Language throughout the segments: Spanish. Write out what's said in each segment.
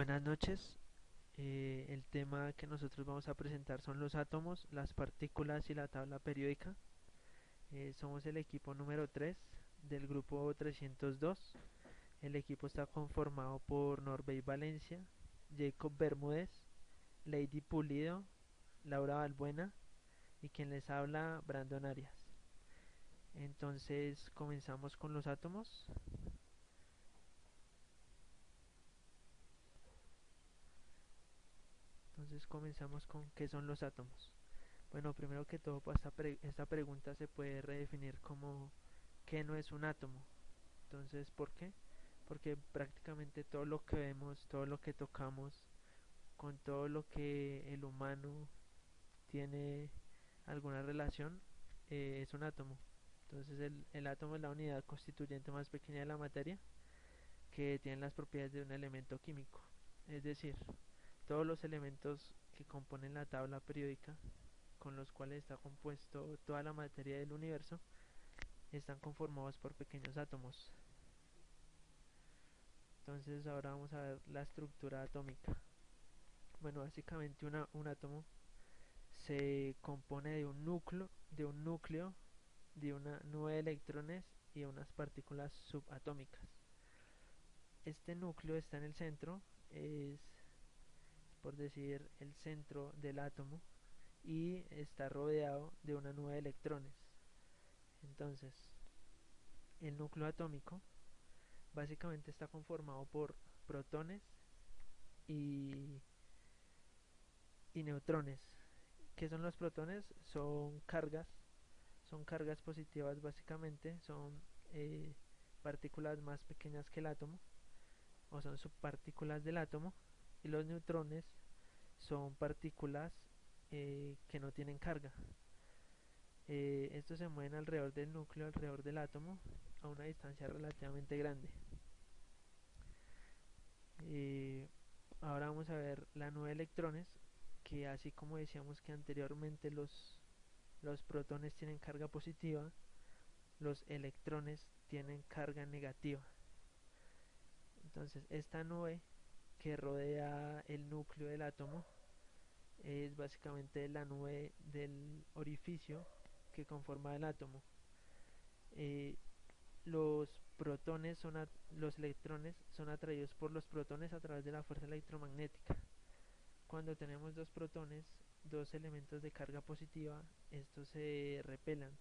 Buenas noches. El tema que nosotros vamos a presentar son los átomos, las partículas y la tabla periódica. Somos el equipo número 3 del grupo 302. El equipo está conformado por Norbey Valencia, Jacob Bermúdez, Lady Pulido, Laura Balbuena y quien les habla, Brandon Arias. Entonces comenzamos con los átomos. Entonces comenzamos con qué son los átomos. Bueno, primero que todo, pues, esta pregunta se puede redefinir como ¿qué no es un átomo? Entonces, ¿por qué? Porque prácticamente todo lo que vemos, todo lo que tocamos, con todo lo que el humano tiene alguna relación, es un átomo. Entonces, el átomo es la unidad constituyente más pequeña de la materia que tiene las propiedades de un elemento químico. Es decir, todos los elementos que componen la tabla periódica con los cuales está compuesto toda la materia del universo están conformados por pequeños átomos. Entonces ahora vamos a ver la estructura atómica. Bueno, básicamente un átomo se compone de un núcleo, de una nube de electrones y de unas partículas subatómicas. Este núcleo está en el centro, es por decir el centro del átomo, y está rodeado de una nube de electrones. Entonces, el núcleo atómico básicamente está conformado por protones y, y neutrones. ¿Qué son los protones? Son cargas positivas básicamente, son partículas más pequeñas que el átomo, o son subpartículas del átomo, y los neutrones son partículas que no tienen carga. Estos se mueven alrededor del núcleo, alrededor del átomo, a una distancia relativamente grande. Eh, Ahora vamos a ver la nube de electrones, que así como decíamos que anteriormente los protones tienen carga positiva, los electrones tienen carga negativa. Entonces esta nube que rodea el núcleo del átomo es básicamente la nube del orificio que conforma el átomo. Eh, los los electrones son atraídos por los protones a través de la fuerza electromagnética. Cuando tenemos dos protones, dos elementos de carga positiva, estos se repelan,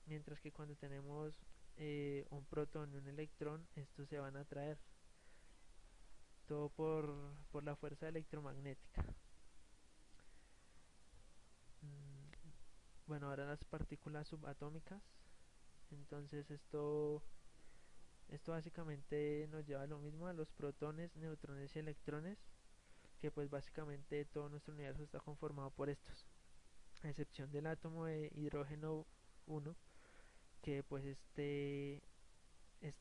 mientras que cuando tenemos un protón y un electrón, estos se van a atraer, todo por la fuerza electromagnética. Bueno, ahora las partículas subatómicas. Entonces esto básicamente nos lleva a lo mismo, a los protones, neutrones y electrones, que pues básicamente todo nuestro universo está conformado por estos, a excepción del átomo de hidrógeno 1, que pues este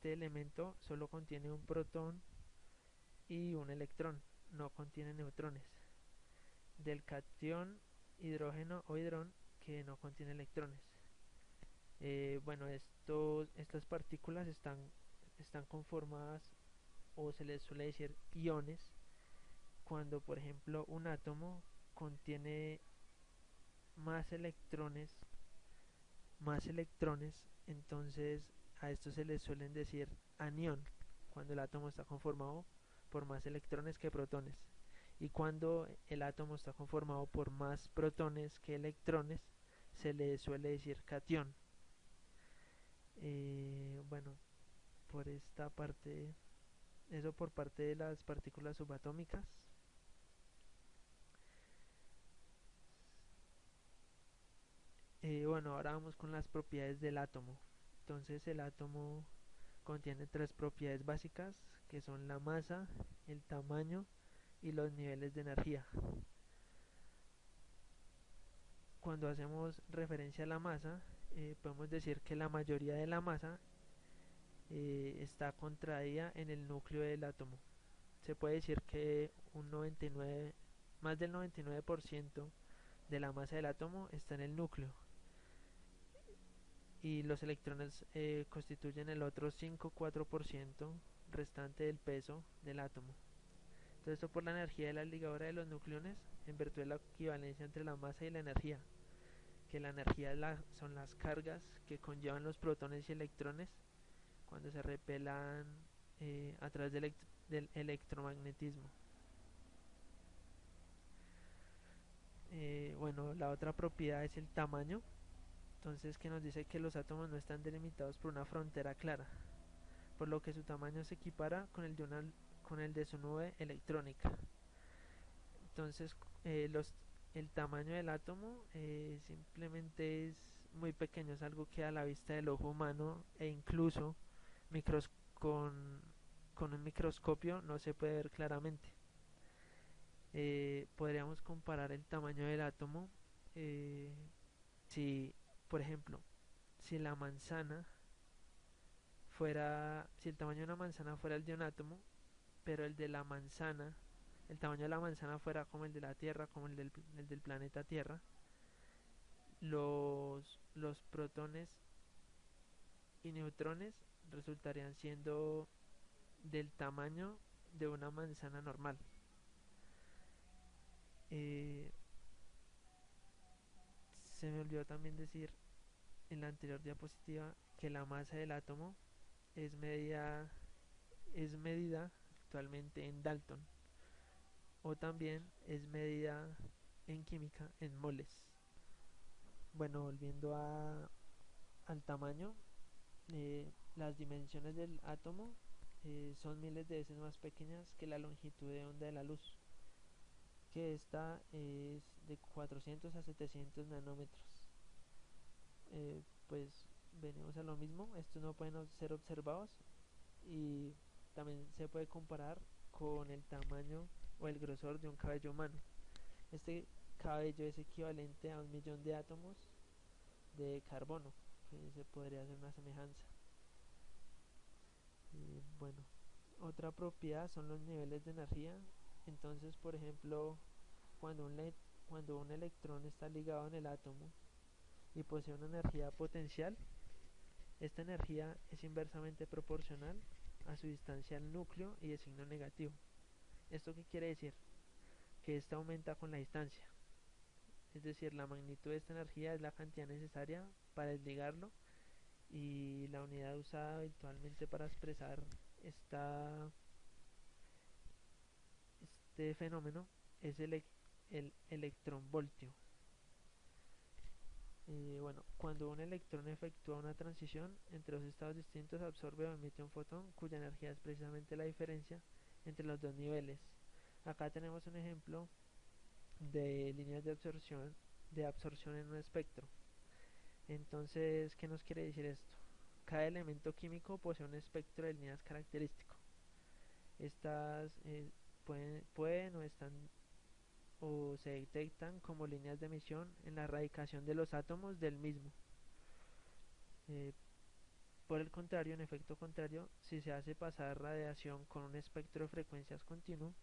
elemento solo contiene un protón y un electrón, no contiene neutrones. Del catión hidrógeno o hidrón, que no contiene electrones. Bueno, estas partículas están conformadas, o se les suele decir iones, cuando por ejemplo un átomo contiene más electrones, entonces a esto se les suelen decir anión, cuando el átomo está conformado por más electrones que protones. Y cuando el átomo está conformado por más protones que electrones, se le suele decir catión. Bueno, por esta parte, eso por parte de las partículas subatómicas. Bueno, ahora vamos con las propiedades del átomo. Entonces el átomo contiene tres propiedades básicas, que son la masa, el tamaño y los niveles de energía. Cuando hacemos referencia a la masa, podemos decir que la mayoría de la masa está contraída en el núcleo del átomo. Se puede decir que más del 99% de la masa del átomo está en el núcleo, y los electrones constituyen el otro 5,4% restante del peso del átomo. Todo esto por la energía de la ligadura de los nucleones en virtud de la equivalencia entre la masa y la energía, que la energía son las cargas que conllevan los protones y electrones cuando se repelan a través del electromagnetismo. Bueno, la otra propiedad es el tamaño, entonces que nos dice que los átomos no están delimitados por una frontera clara, por lo que su tamaño se equipara con el de su nube electrónica. Entonces, el tamaño del átomo simplemente es muy pequeño, es algo que a la vista del ojo humano e incluso micros con, con un microscopio no se puede ver claramente. Podríamos comparar el tamaño del átomo eh, si, por ejemplo, si la manzana si el tamaño de una manzana fuera el de un átomo, pero el tamaño de la manzana fuera como el de la Tierra, como el del planeta Tierra, los protones y neutrones resultarían siendo del tamaño de una manzana normal. Eh, Se me olvidó también decir en la anterior diapositiva que la masa del átomo es es medida actualmente en Dalton, o también es medida en química en moles. Bueno, volviendo al tamaño, las dimensiones del átomo son miles de veces más pequeñas que la longitud de onda de la luz, que esta es de 400 a 700 nanómetros. Pues venimos a lo mismo, estos no pueden ser observados y también se puede comparar con el tamaño o el grosor de un cabello humano. Este cabello es equivalente a 1 millón de átomos de carbono, que se podría hacer una semejanza. Bueno, otra propiedad son los niveles de energía. Entonces, por ejemplo, cuando cuando un electrón está ligado en el átomo y posee una energía potencial, esta energía es inversamente proporcional a su distancia al núcleo y de signo negativo. ¿Esto qué quiere decir? Que esta aumenta con la distancia. Es decir, la magnitud de esta energía es la cantidad necesaria para desligarlo, y la unidad usada habitualmente para expresar esta, este fenómeno es el electronvoltio. Bueno, cuando un electrón efectúa una transición entre dos estados distintos, absorbe o emite un fotón cuya energía es precisamente la diferencia entre los dos niveles. Acá tenemos un ejemplo de líneas de absorción en un espectro. Entonces, ¿qué nos quiere decir esto? Cada elemento químico posee un espectro de líneas característico. Estas pueden o se detectan como líneas de emisión en la radicación de los átomos del mismo. Eh, por el contrario, en efecto contrario, si se hace pasar radiación con un espectro de frecuencias continuo,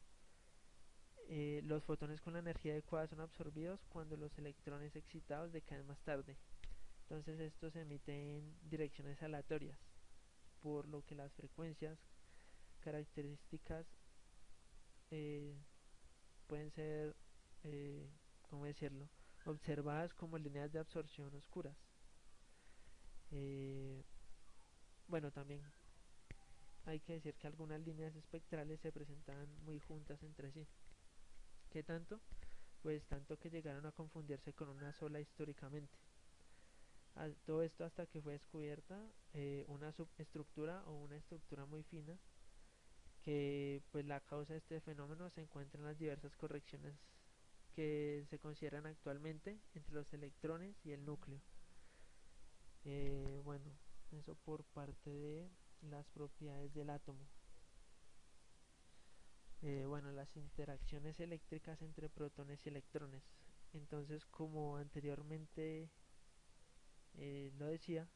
los fotones con la energía adecuada son absorbidos cuando los electrones excitados decaen más tarde. Entonces estos se emiten en direcciones aleatorias, por lo que las frecuencias características eh, pueden ser, eh, ¿cómo decirlo?, observadas como líneas de absorción oscuras. Eh, bueno, también hay que decir que algunas líneas espectrales se presentan muy juntas entre sí. ¿Qué tanto? Pues tanto que llegaron a confundirse con una sola históricamente. Todo esto hasta que fue descubierta una subestructura o una estructura muy fina, que pues la causa de este fenómeno se encuentra en las diversas correcciones que se consideran actualmente entre los electrones y el núcleo. Bueno, eso por parte de las propiedades del átomo. Bueno, las interacciones eléctricas entre protones y electrones. Entonces, como anteriormente lo decía,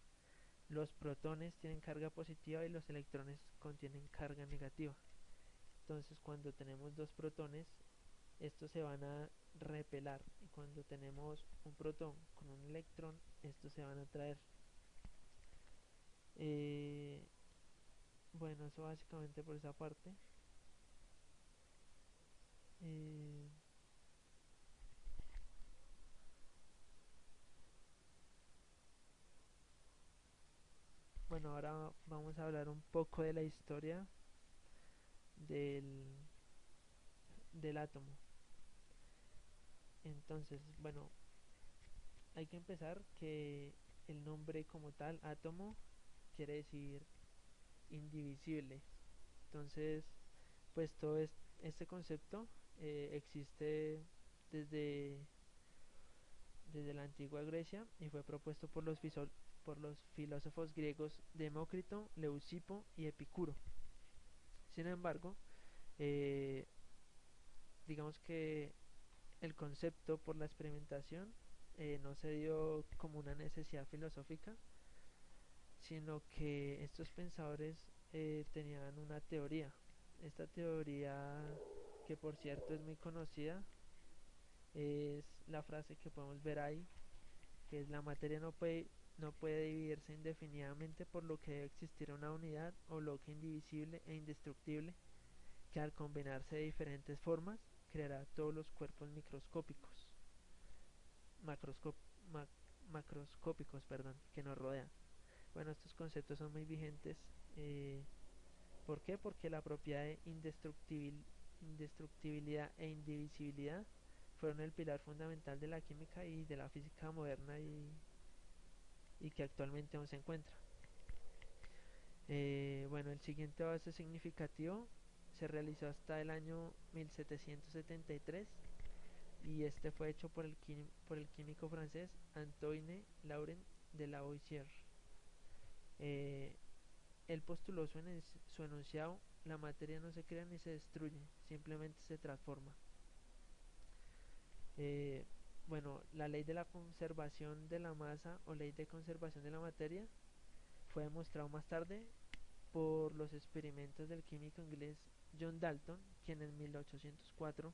los protones tienen carga positiva y los electrones contienen carga negativa. Entonces, cuando tenemos dos protones, estos se van a repelar, y cuando tenemos un protón con un electrón, estos se van a atraer. Bueno, eso básicamente por esa parte. Eh, bueno, ahora vamos a hablar un poco de la historia del, del átomo. Entonces, bueno, hay que empezar que el nombre como tal, átomo, quiere decir indivisible. Entonces, pues este concepto existe desde, desde la antigua Grecia y fue propuesto por los filósofos griegos Demócrito, Leucipo y Epicuro. Sin embargo, eh, digamos que el concepto por la experimentación no se dio como una necesidad filosófica, sino que estos pensadores tenían una teoría. Esta teoría, que por cierto es muy conocida, es la frase que podemos ver ahí, que es: la materia no puede dividirse indefinidamente, por lo que debe existir una unidad o bloque indivisible e indestructible que, al combinarse de diferentes formas, creará todos los cuerpos microscópicos, macroscop, ma- macroscópicos, perdón, que nos rodean. Bueno, estos conceptos son muy vigentes. ¿Por qué? Porque la propiedad de indestructibilidad e indivisibilidad fueron el pilar fundamental de la química y de la física moderna, y que actualmente aún se encuentra. Bueno, el siguiente avance significativo se realizó hasta el año 1773, y este fue hecho por el químico francés Antoine Laurent de Lavoisier. Eh, Él postuló su enunciado: la materia no se crea ni se destruye, simplemente se transforma. Eh, bueno, la ley de la conservación de la masa o ley de conservación de la materia fue demostrado más tarde por los experimentos del químico inglés John Dalton, quien en 1804,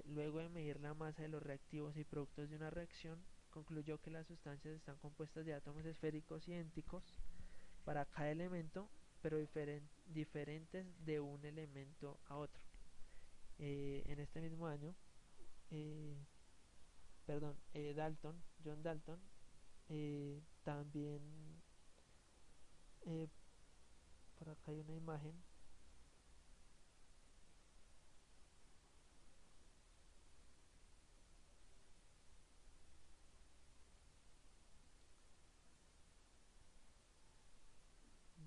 luego de medir la masa de los reactivos y productos de una reacción, concluyó que las sustancias están compuestas de átomos esféricos idénticos para cada elemento, pero diferentes de un elemento a otro. En este mismo año, eh, John Dalton, también, eh, por acá hay una imagen.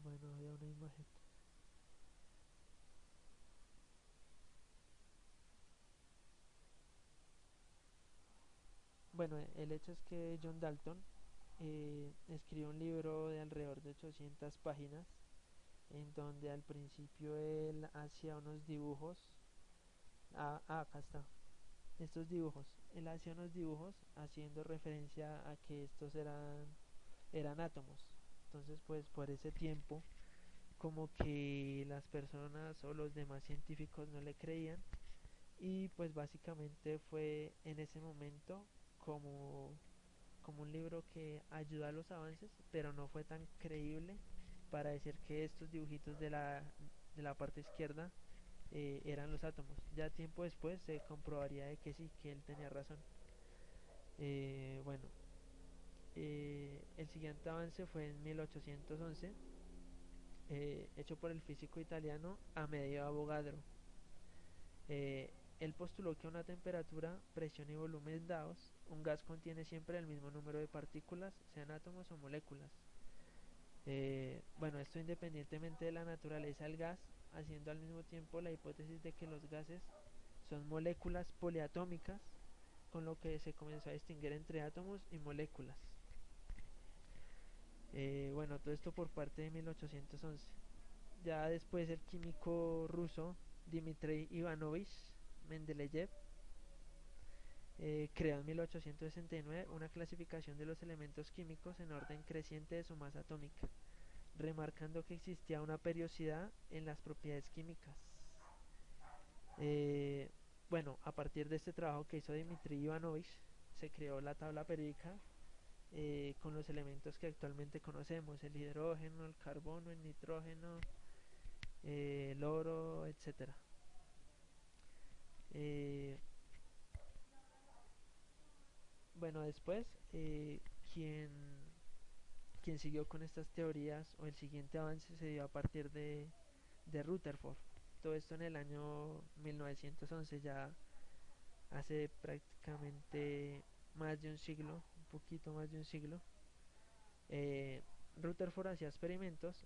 Bueno, había una imagen. Bueno, el hecho es que John Dalton escribió un libro de alrededor de 800 páginas, en donde al principio él hacía unos dibujos. Acá está. Estos dibujos. Él hacía unos dibujos haciendo referencia a que eran átomos. Entonces, pues por ese tiempo, como que las personas o los demás científicos no le creían, y pues básicamente fue en ese momento como, como un libro que ayuda a los avances, pero no fue tan creíble para decir que estos dibujitos de la parte izquierda eran los átomos. Ya tiempo después se comprobaría de que sí, que él tenía razón. Bueno, el siguiente avance fue en 1811, hecho por el físico italiano Amedeo Avogadro. Él postuló que a una temperatura, presión y volumen dados, un gas contiene siempre el mismo número de partículas, sean átomos o moléculas. Bueno, esto independientemente de la naturaleza del gas, haciendo al mismo tiempo la hipótesis de que los gases son moléculas poliatómicas, con lo que se comenzó a distinguir entre átomos y moléculas. Bueno, todo esto por parte de 1811. Ya después el químico ruso Dmitry Ivanovich Mendeleev creó en 1869 una clasificación de los elementos químicos en orden creciente de su masa atómica, remarcando que existía una periodicidad en las propiedades químicas. Eh, bueno, a partir de este trabajo que hizo Dmitry Ivanovich, se creó la tabla periódica con los elementos que actualmente conocemos: el hidrógeno, el carbono, el nitrógeno, el oro, etcétera. Eh, bueno, después, quien, quien siguió con estas teorías o el siguiente avance se dio a partir de Rutherford. Todo esto en el año 1911, ya hace prácticamente más de un siglo, un poquito más de un siglo. eh, Rutherford hacía experimentos,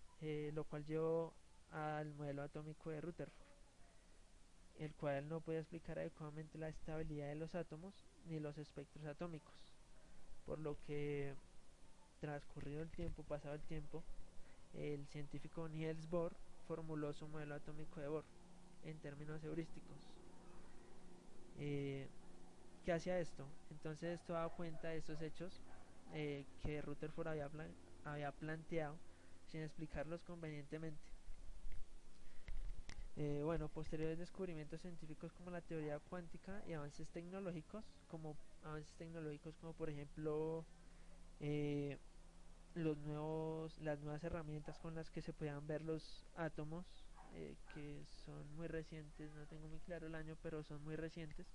lo cual llevó al modelo atómico de Rutherford, el cual no podía explicar adecuadamente la estabilidad de los átomos ni los espectros atómicos, por lo que transcurrido el tiempo, pasado el tiempo, el científico Niels Bohr formuló su modelo atómico de Bohr en términos heurísticos. Eh, ¿Qué hacía esto? Entonces esto daba cuenta de estos hechos que Rutherford había planteado sin explicarlos convenientemente. Bueno, posteriores descubrimientos científicos como la teoría cuántica y avances tecnológicos como por ejemplo eh, las nuevas herramientas con las que se podían ver los átomos, que son muy recientes, no tengo muy claro el año, pero son muy recientes.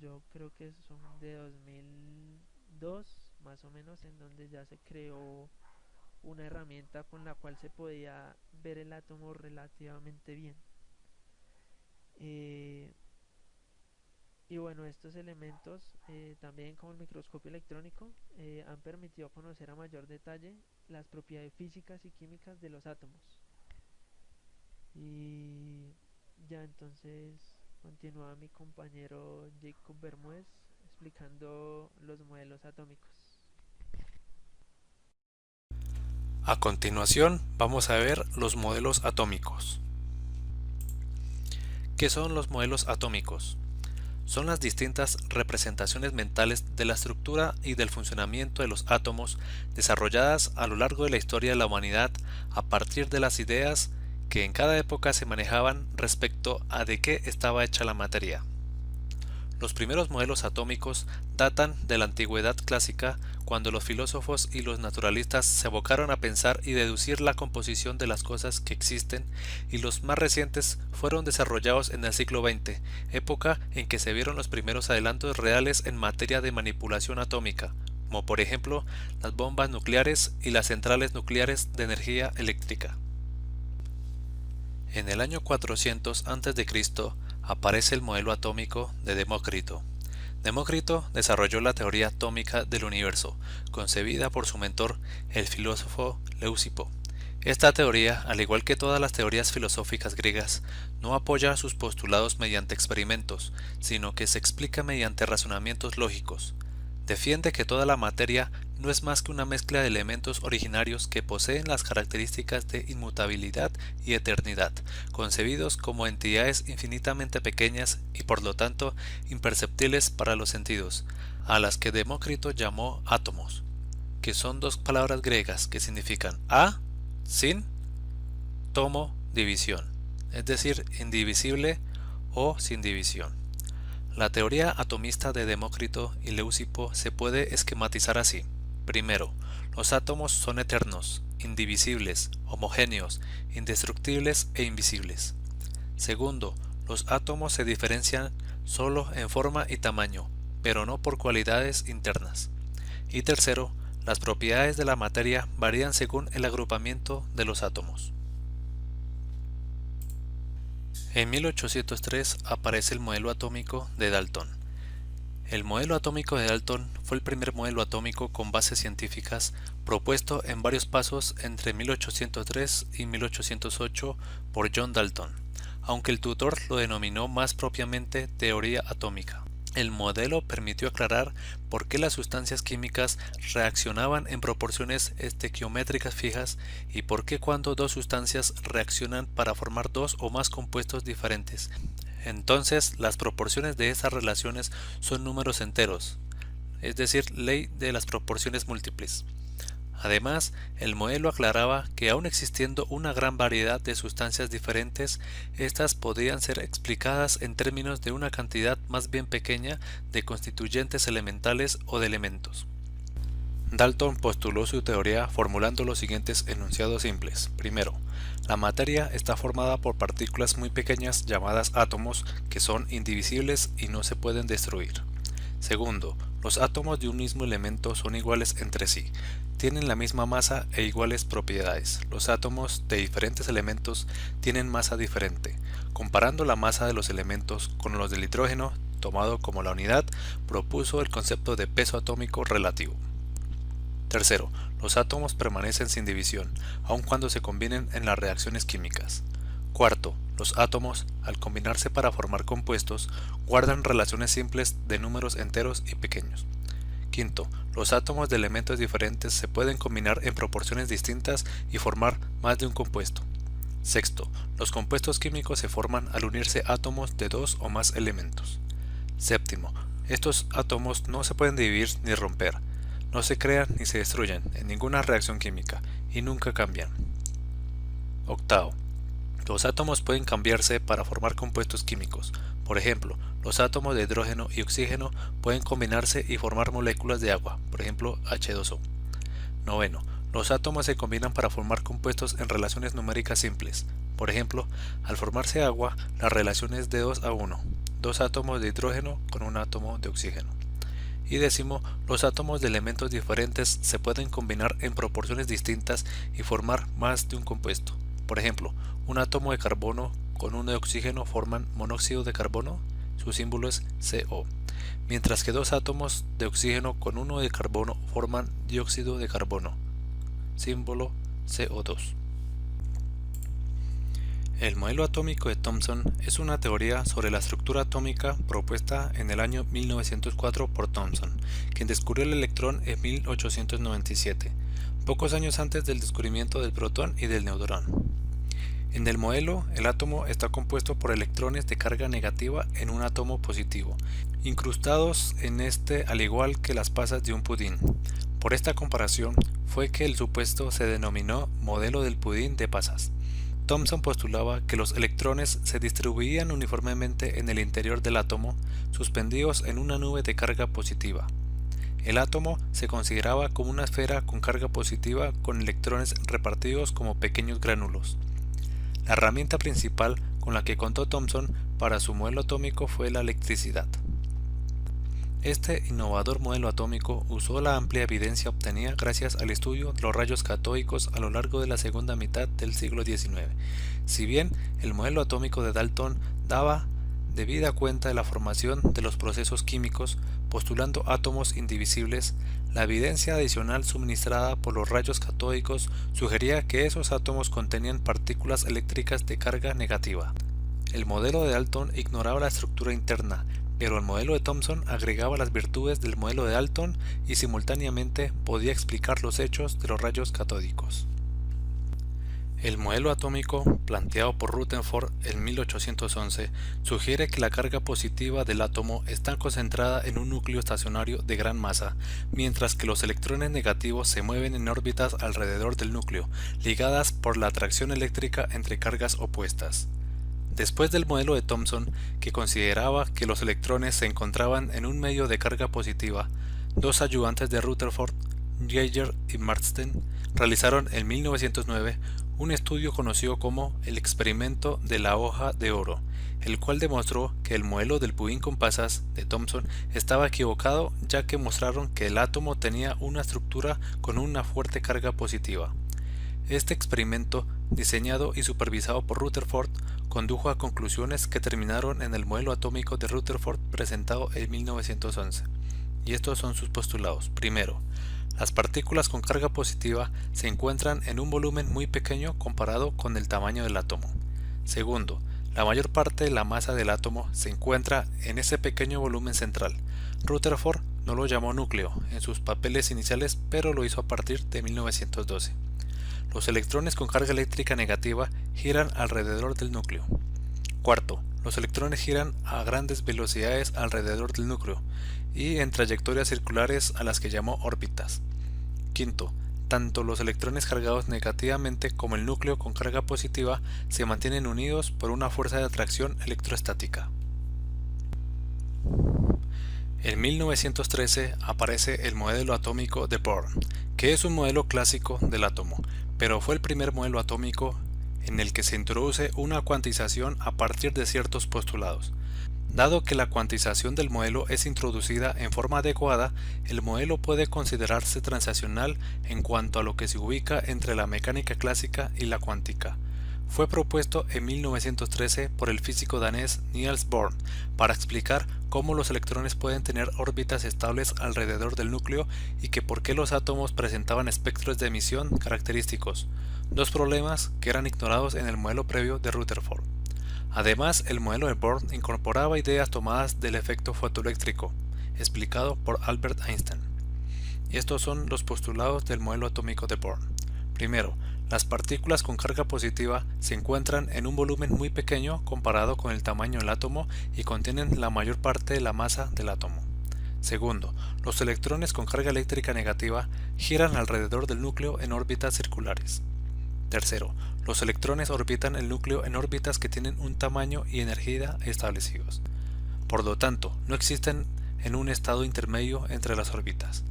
Yo creo que son de 2002 más o menos, en donde ya se creó una herramienta con la cual se podía ver el átomo relativamente bien. Eh, y bueno, estos elementos, también como el microscopio electrónico, han permitido conocer a mayor detalle las propiedades físicas y químicas de los átomos. Y ya entonces continúa mi compañero Jacob Bermúdez explicando los modelos atómicos. A continuación, vamos a ver los modelos atómicos. ¿Qué son los modelos atómicos? Son las distintas representaciones mentales de la estructura y del funcionamiento de los átomos desarrolladas a lo largo de la historia de la humanidad a partir de las ideas que en cada época se manejaban respecto a de qué estaba hecha la materia. Los primeros modelos atómicos datan de la antigüedad clásica, cuando los filósofos y los naturalistas se abocaron a pensar y deducir la composición de las cosas que existen, y los más recientes fueron desarrollados en el siglo XX, época en que se vieron los primeros adelantos reales en materia de manipulación atómica, como por ejemplo las bombas nucleares y las centrales nucleares de energía eléctrica. En el año 400 a.C. aparece el modelo atómico de Demócrito. Demócrito desarrolló la teoría atómica del universo, concebida por su mentor, el filósofo Leucipo. Esta teoría, al igual que todas las teorías filosóficas griegas, no apoya sus postulados mediante experimentos, sino que se explica mediante razonamientos lógicos. Defiende que toda la materia no es más que una mezcla de elementos originarios que poseen las características de inmutabilidad y eternidad, concebidos como entidades infinitamente pequeñas y por lo tanto imperceptibles para los sentidos, a las que Demócrito llamó átomos, que son dos palabras griegas que significan sin, tomo, división, es decir, indivisible o sin división. La teoría atomista de Demócrito y Leucipo se puede esquematizar así. Primero, los átomos son eternos, indivisibles, homogéneos, indestructibles e invisibles. Segundo, los átomos se diferencian solo en forma y tamaño, pero no por cualidades internas. Y tercero, las propiedades de la materia varían según el agrupamiento de los átomos. En 1803 aparece el modelo atómico de Dalton. El modelo atómico de Dalton fue el primer modelo atómico con bases científicas propuesto en varios pasos entre 1803 y 1808 por John Dalton, aunque el tutor lo denominó más propiamente teoría atómica. El modelo permitió aclarar por qué las sustancias químicas reaccionaban en proporciones estequiométricas fijas y por qué cuando dos sustancias reaccionan para formar dos o más compuestos diferentes. Entonces, las proporciones de esas relaciones son números enteros, es decir, ley de las proporciones múltiples. Además, el modelo aclaraba que aun existiendo una gran variedad de sustancias diferentes, éstas podían ser explicadas en términos de una cantidad más bien pequeña de constituyentes elementales o de elementos. Dalton postuló su teoría formulando los siguientes enunciados simples. Primero, la materia está formada por partículas muy pequeñas llamadas átomos que son indivisibles y no se pueden destruir. Segundo, los átomos de un mismo elemento son iguales entre sí, tienen la misma masa e iguales propiedades. Los átomos de diferentes elementos tienen masa diferente. Comparando la masa de los elementos con los del hidrógeno, tomado como la unidad, propuso el concepto de peso atómico relativo. Tercero, los átomos permanecen sin división, aun cuando se combinen en las reacciones químicas. Cuarto, los átomos, al combinarse para formar compuestos, guardan relaciones simples de números enteros y pequeños. Quinto, los átomos de elementos diferentes se pueden combinar en proporciones distintas y formar más de un compuesto. Sexto, los compuestos químicos se forman al unirse átomos de dos o más elementos. Séptimo, estos átomos no se pueden dividir ni romper, no se crean ni se destruyen en ninguna reacción química y nunca cambian. Octavo, los átomos pueden cambiarse para formar compuestos químicos. Por ejemplo, los átomos de hidrógeno y oxígeno pueden combinarse y formar moléculas de agua, por ejemplo H2O. Noveno, los átomos se combinan para formar compuestos en relaciones numéricas simples. Por ejemplo, al formarse agua, la relación es de 2 a 1, dos átomos de hidrógeno con un átomo de oxígeno. Y décimo, los átomos de elementos diferentes se pueden combinar en proporciones distintas y formar más de un compuesto. Por ejemplo, un átomo de carbono con uno de oxígeno forman monóxido de carbono, su símbolo es CO, mientras que dos átomos de oxígeno con uno de carbono forman dióxido de carbono, símbolo CO2. El modelo atómico de Thomson es una teoría sobre la estructura atómica propuesta en el año 1904 por Thomson, quien descubrió el electrón en 1897, pocos años antes del descubrimiento del protón y del neutrón. En el modelo, el átomo está compuesto por electrones de carga negativa en un átomo positivo, incrustados en este al igual que las pasas de un pudín. Por esta comparación fue que el supuesto se denominó modelo del pudín de pasas. Thomson postulaba que los electrones se distribuían uniformemente en el interior del átomo, suspendidos en una nube de carga positiva. El átomo se consideraba como una esfera con carga positiva con electrones repartidos como pequeños gránulos. La herramienta principal con la que contó Thomson para su modelo atómico fue la electricidad. Este innovador modelo atómico usó la amplia evidencia obtenida gracias al estudio de los rayos catódicos a lo largo de la segunda mitad del siglo XIX. Si bien el modelo atómico de Dalton daba debida cuenta de la formación de los procesos químicos, postulando átomos indivisibles, la evidencia adicional suministrada por los rayos catódicos sugería que esos átomos contenían partículas eléctricas de carga negativa. El modelo de Dalton ignoraba la estructura interna, pero el modelo de Thomson agregaba las virtudes del modelo de Dalton y simultáneamente podía explicar los hechos de los rayos catódicos. El modelo atómico, planteado por Rutherford en 1811, sugiere que la carga positiva del átomo está concentrada en un núcleo estacionario de gran masa, mientras que los electrones negativos se mueven en órbitas alrededor del núcleo, ligadas por la atracción eléctrica entre cargas opuestas. Después del modelo de Thomson, que consideraba que los electrones se encontraban en un medio de carga positiva, dos ayudantes de Rutherford, Geiger y Marsden, realizaron en 1909 un estudio conocido como el experimento de la hoja de oro, el cual demostró que el modelo del pudín con pasas de Thomson estaba equivocado, ya que mostraron que el átomo tenía una estructura con una fuerte carga positiva. Este experimento, diseñado y supervisado por Rutherford, condujo a conclusiones que terminaron en el modelo atómico de Rutherford presentado en 1911. Y estos son sus postulados. Primero, las partículas con carga positiva se encuentran en un volumen muy pequeño comparado con el tamaño del átomo. Segundo, la mayor parte de la masa del átomo se encuentra en ese pequeño volumen central. Rutherford no lo llamó núcleo en sus papeles iniciales, pero lo hizo a partir de 1912. Los electrones con carga eléctrica negativa giran alrededor del núcleo. Cuarto, los electrones giran a grandes velocidades alrededor del núcleo y en trayectorias circulares a las que llamó órbitas. Quinto, tanto los electrones cargados negativamente como el núcleo con carga positiva se mantienen unidos por una fuerza de atracción electrostática. En 1913 aparece el modelo atómico de Bohr, que es un modelo clásico del átomo, pero fue el primer modelo atómico en el que se introduce una cuantización a partir de ciertos postulados. Dado que la cuantización del modelo es introducida en forma adecuada, el modelo puede considerarse transicional en cuanto a lo que se ubica entre la mecánica clásica y la cuántica. Fue propuesto en 1913 por el físico danés Niels Bohr para explicar cómo los electrones pueden tener órbitas estables alrededor del núcleo y que por qué los átomos presentaban espectros de emisión característicos, dos problemas que eran ignorados en el modelo previo de Rutherford. Además, el modelo de Bohr incorporaba ideas tomadas del efecto fotoeléctrico, explicado por Albert Einstein. Y estos son los postulados del modelo atómico de Bohr. Primero, las partículas con carga positiva se encuentran en un volumen muy pequeño comparado con el tamaño del átomo y contienen la mayor parte de la masa del átomo. Segundo, los electrones con carga eléctrica negativa giran alrededor del núcleo en órbitas circulares. Tercero, los electrones orbitan el núcleo en órbitas que tienen un tamaño y energía establecidos. Por lo tanto, no existen en un estado intermedio entre las órbitas.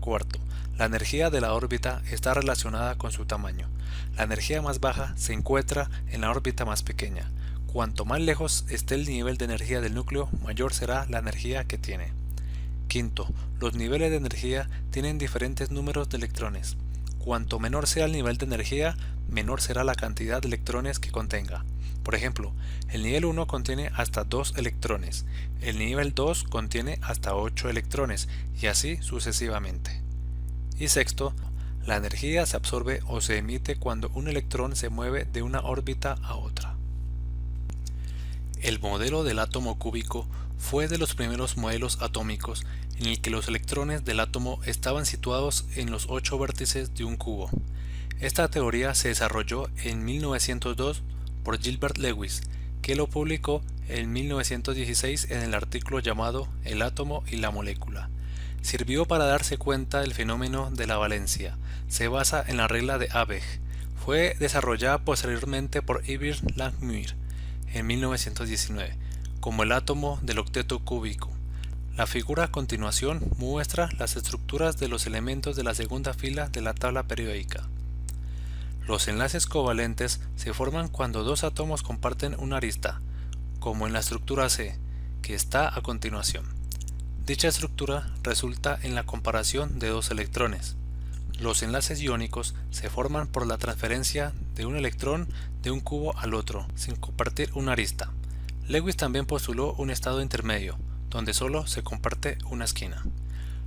Cuarto, la energía de la órbita está relacionada con su tamaño. La energía más baja se encuentra en la órbita más pequeña. Cuanto más lejos esté el nivel de energía del núcleo, mayor será la energía que tiene. Quinto, los niveles de energía tienen diferentes números de electrones. Cuanto menor sea el nivel de energía, menor será la cantidad de electrones que contenga. Por ejemplo, el nivel 1 contiene hasta 2 electrones, el nivel 2 contiene hasta 8 electrones y así sucesivamente. Y sexto, la energía se absorbe o se emite cuando un electrón se mueve de una órbita a otra. El modelo del átomo cúbico fue de los primeros modelos atómicos en el que los electrones del átomo estaban situados en los 8 vértices de un cubo. Esta teoría se desarrolló en 1902 por Gilbert Lewis, que lo publicó en 1916 en el artículo llamado El átomo y la molécula. Sirvió para darse cuenta del fenómeno de la valencia. Se basa en la regla de Abegg. Fue desarrollada posteriormente por Ivor Langmuir en 1919 como el átomo del octeto cúbico. La figura a continuación muestra las estructuras de los elementos de la segunda fila de la tabla periódica. Los enlaces covalentes se forman cuando dos átomos comparten una arista, como en la estructura C, que está a continuación. Dicha estructura resulta en la comparación de dos electrones. Los enlaces iónicos se forman por la transferencia de un electrón de un cubo al otro, sin compartir una arista. Lewis también postuló un estado intermedio, donde solo se comparte una esquina.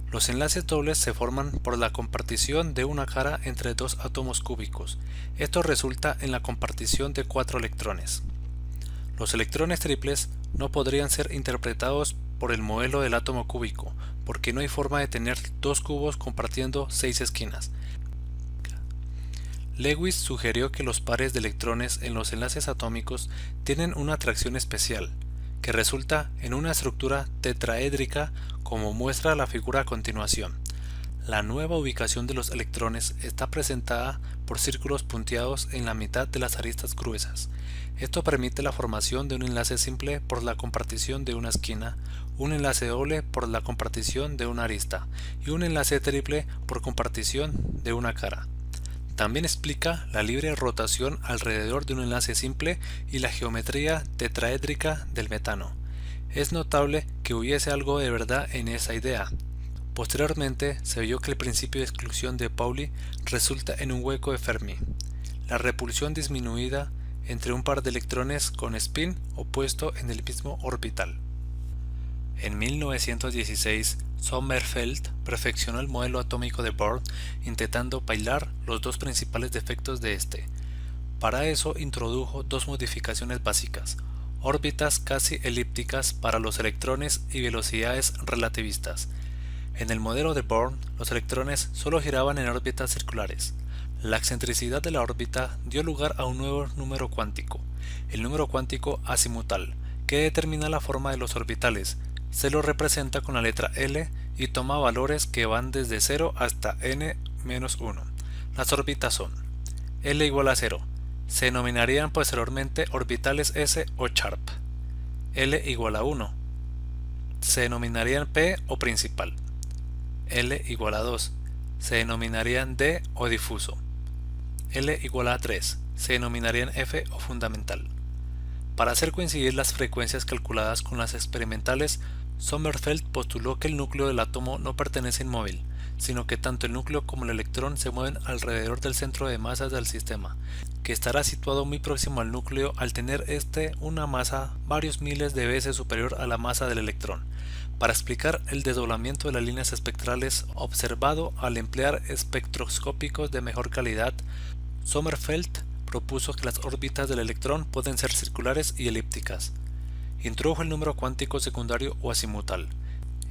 Los enlaces dobles se forman por la compartición de una cara entre dos átomos cúbicos. Esto resulta en la compartición de 4 electrones. Los electrones triples no podrían ser interpretados por el modelo del átomo cúbico, porque no hay forma de tener dos cubos compartiendo 6 esquinas. Lewis sugirió que los pares de electrones en los enlaces atómicos tienen una atracción especial, que resulta en una estructura tetraédrica como muestra la figura a continuación. La nueva ubicación de los electrones está presentada por círculos punteados en la mitad de las aristas gruesas. Esto permite la formación de un enlace simple por la compartición de una esquina, un enlace doble por la compartición de una arista y un enlace triple por compartición de una cara. También explica la libre rotación alrededor de un enlace simple y la geometría tetraédrica del metano. Es notable que hubiese algo de verdad en esa idea. Posteriormente se vio que el principio de exclusión de Pauli resulta en un hueco de Fermi, la repulsión disminuida entre un par de electrones con spin opuesto en el mismo orbital. En 1916, Sommerfeld perfeccionó el modelo atómico de Bohr, intentando bailar los dos principales defectos de este. Para eso introdujo dos modificaciones básicas: órbitas casi elípticas para los electrones y velocidades relativistas. En el modelo de Bohr, los electrones solo giraban en órbitas circulares. La excentricidad de la órbita dio lugar a un nuevo número cuántico, el número cuántico azimutal, que determina la forma de los orbitales. Se lo representa con la letra L y toma valores que van desde 0 hasta n-1. Las órbitas son L igual a 0. Se denominarían posteriormente orbitales S o Sharp. L igual a 1. se denominarían P o principal. L igual a 2 se denominarían D o difuso. L igual a 3 se denominarían F o fundamental. Para hacer coincidir las frecuencias calculadas con las experimentales, Sommerfeld postuló que el núcleo del átomo no pertenece inmóvil, sino que tanto el núcleo como el electrón se mueven alrededor del centro de masas del sistema, que estará situado muy próximo al núcleo al tener una masa varios miles de veces superior a la masa del electrón. Para explicar el desdoblamiento de las líneas espectrales observado al emplear espectroscópicos de mejor calidad, Sommerfeld propuso que las órbitas del electrón pueden ser circulares y elípticas. Introdujo el número cuántico secundario o azimutal,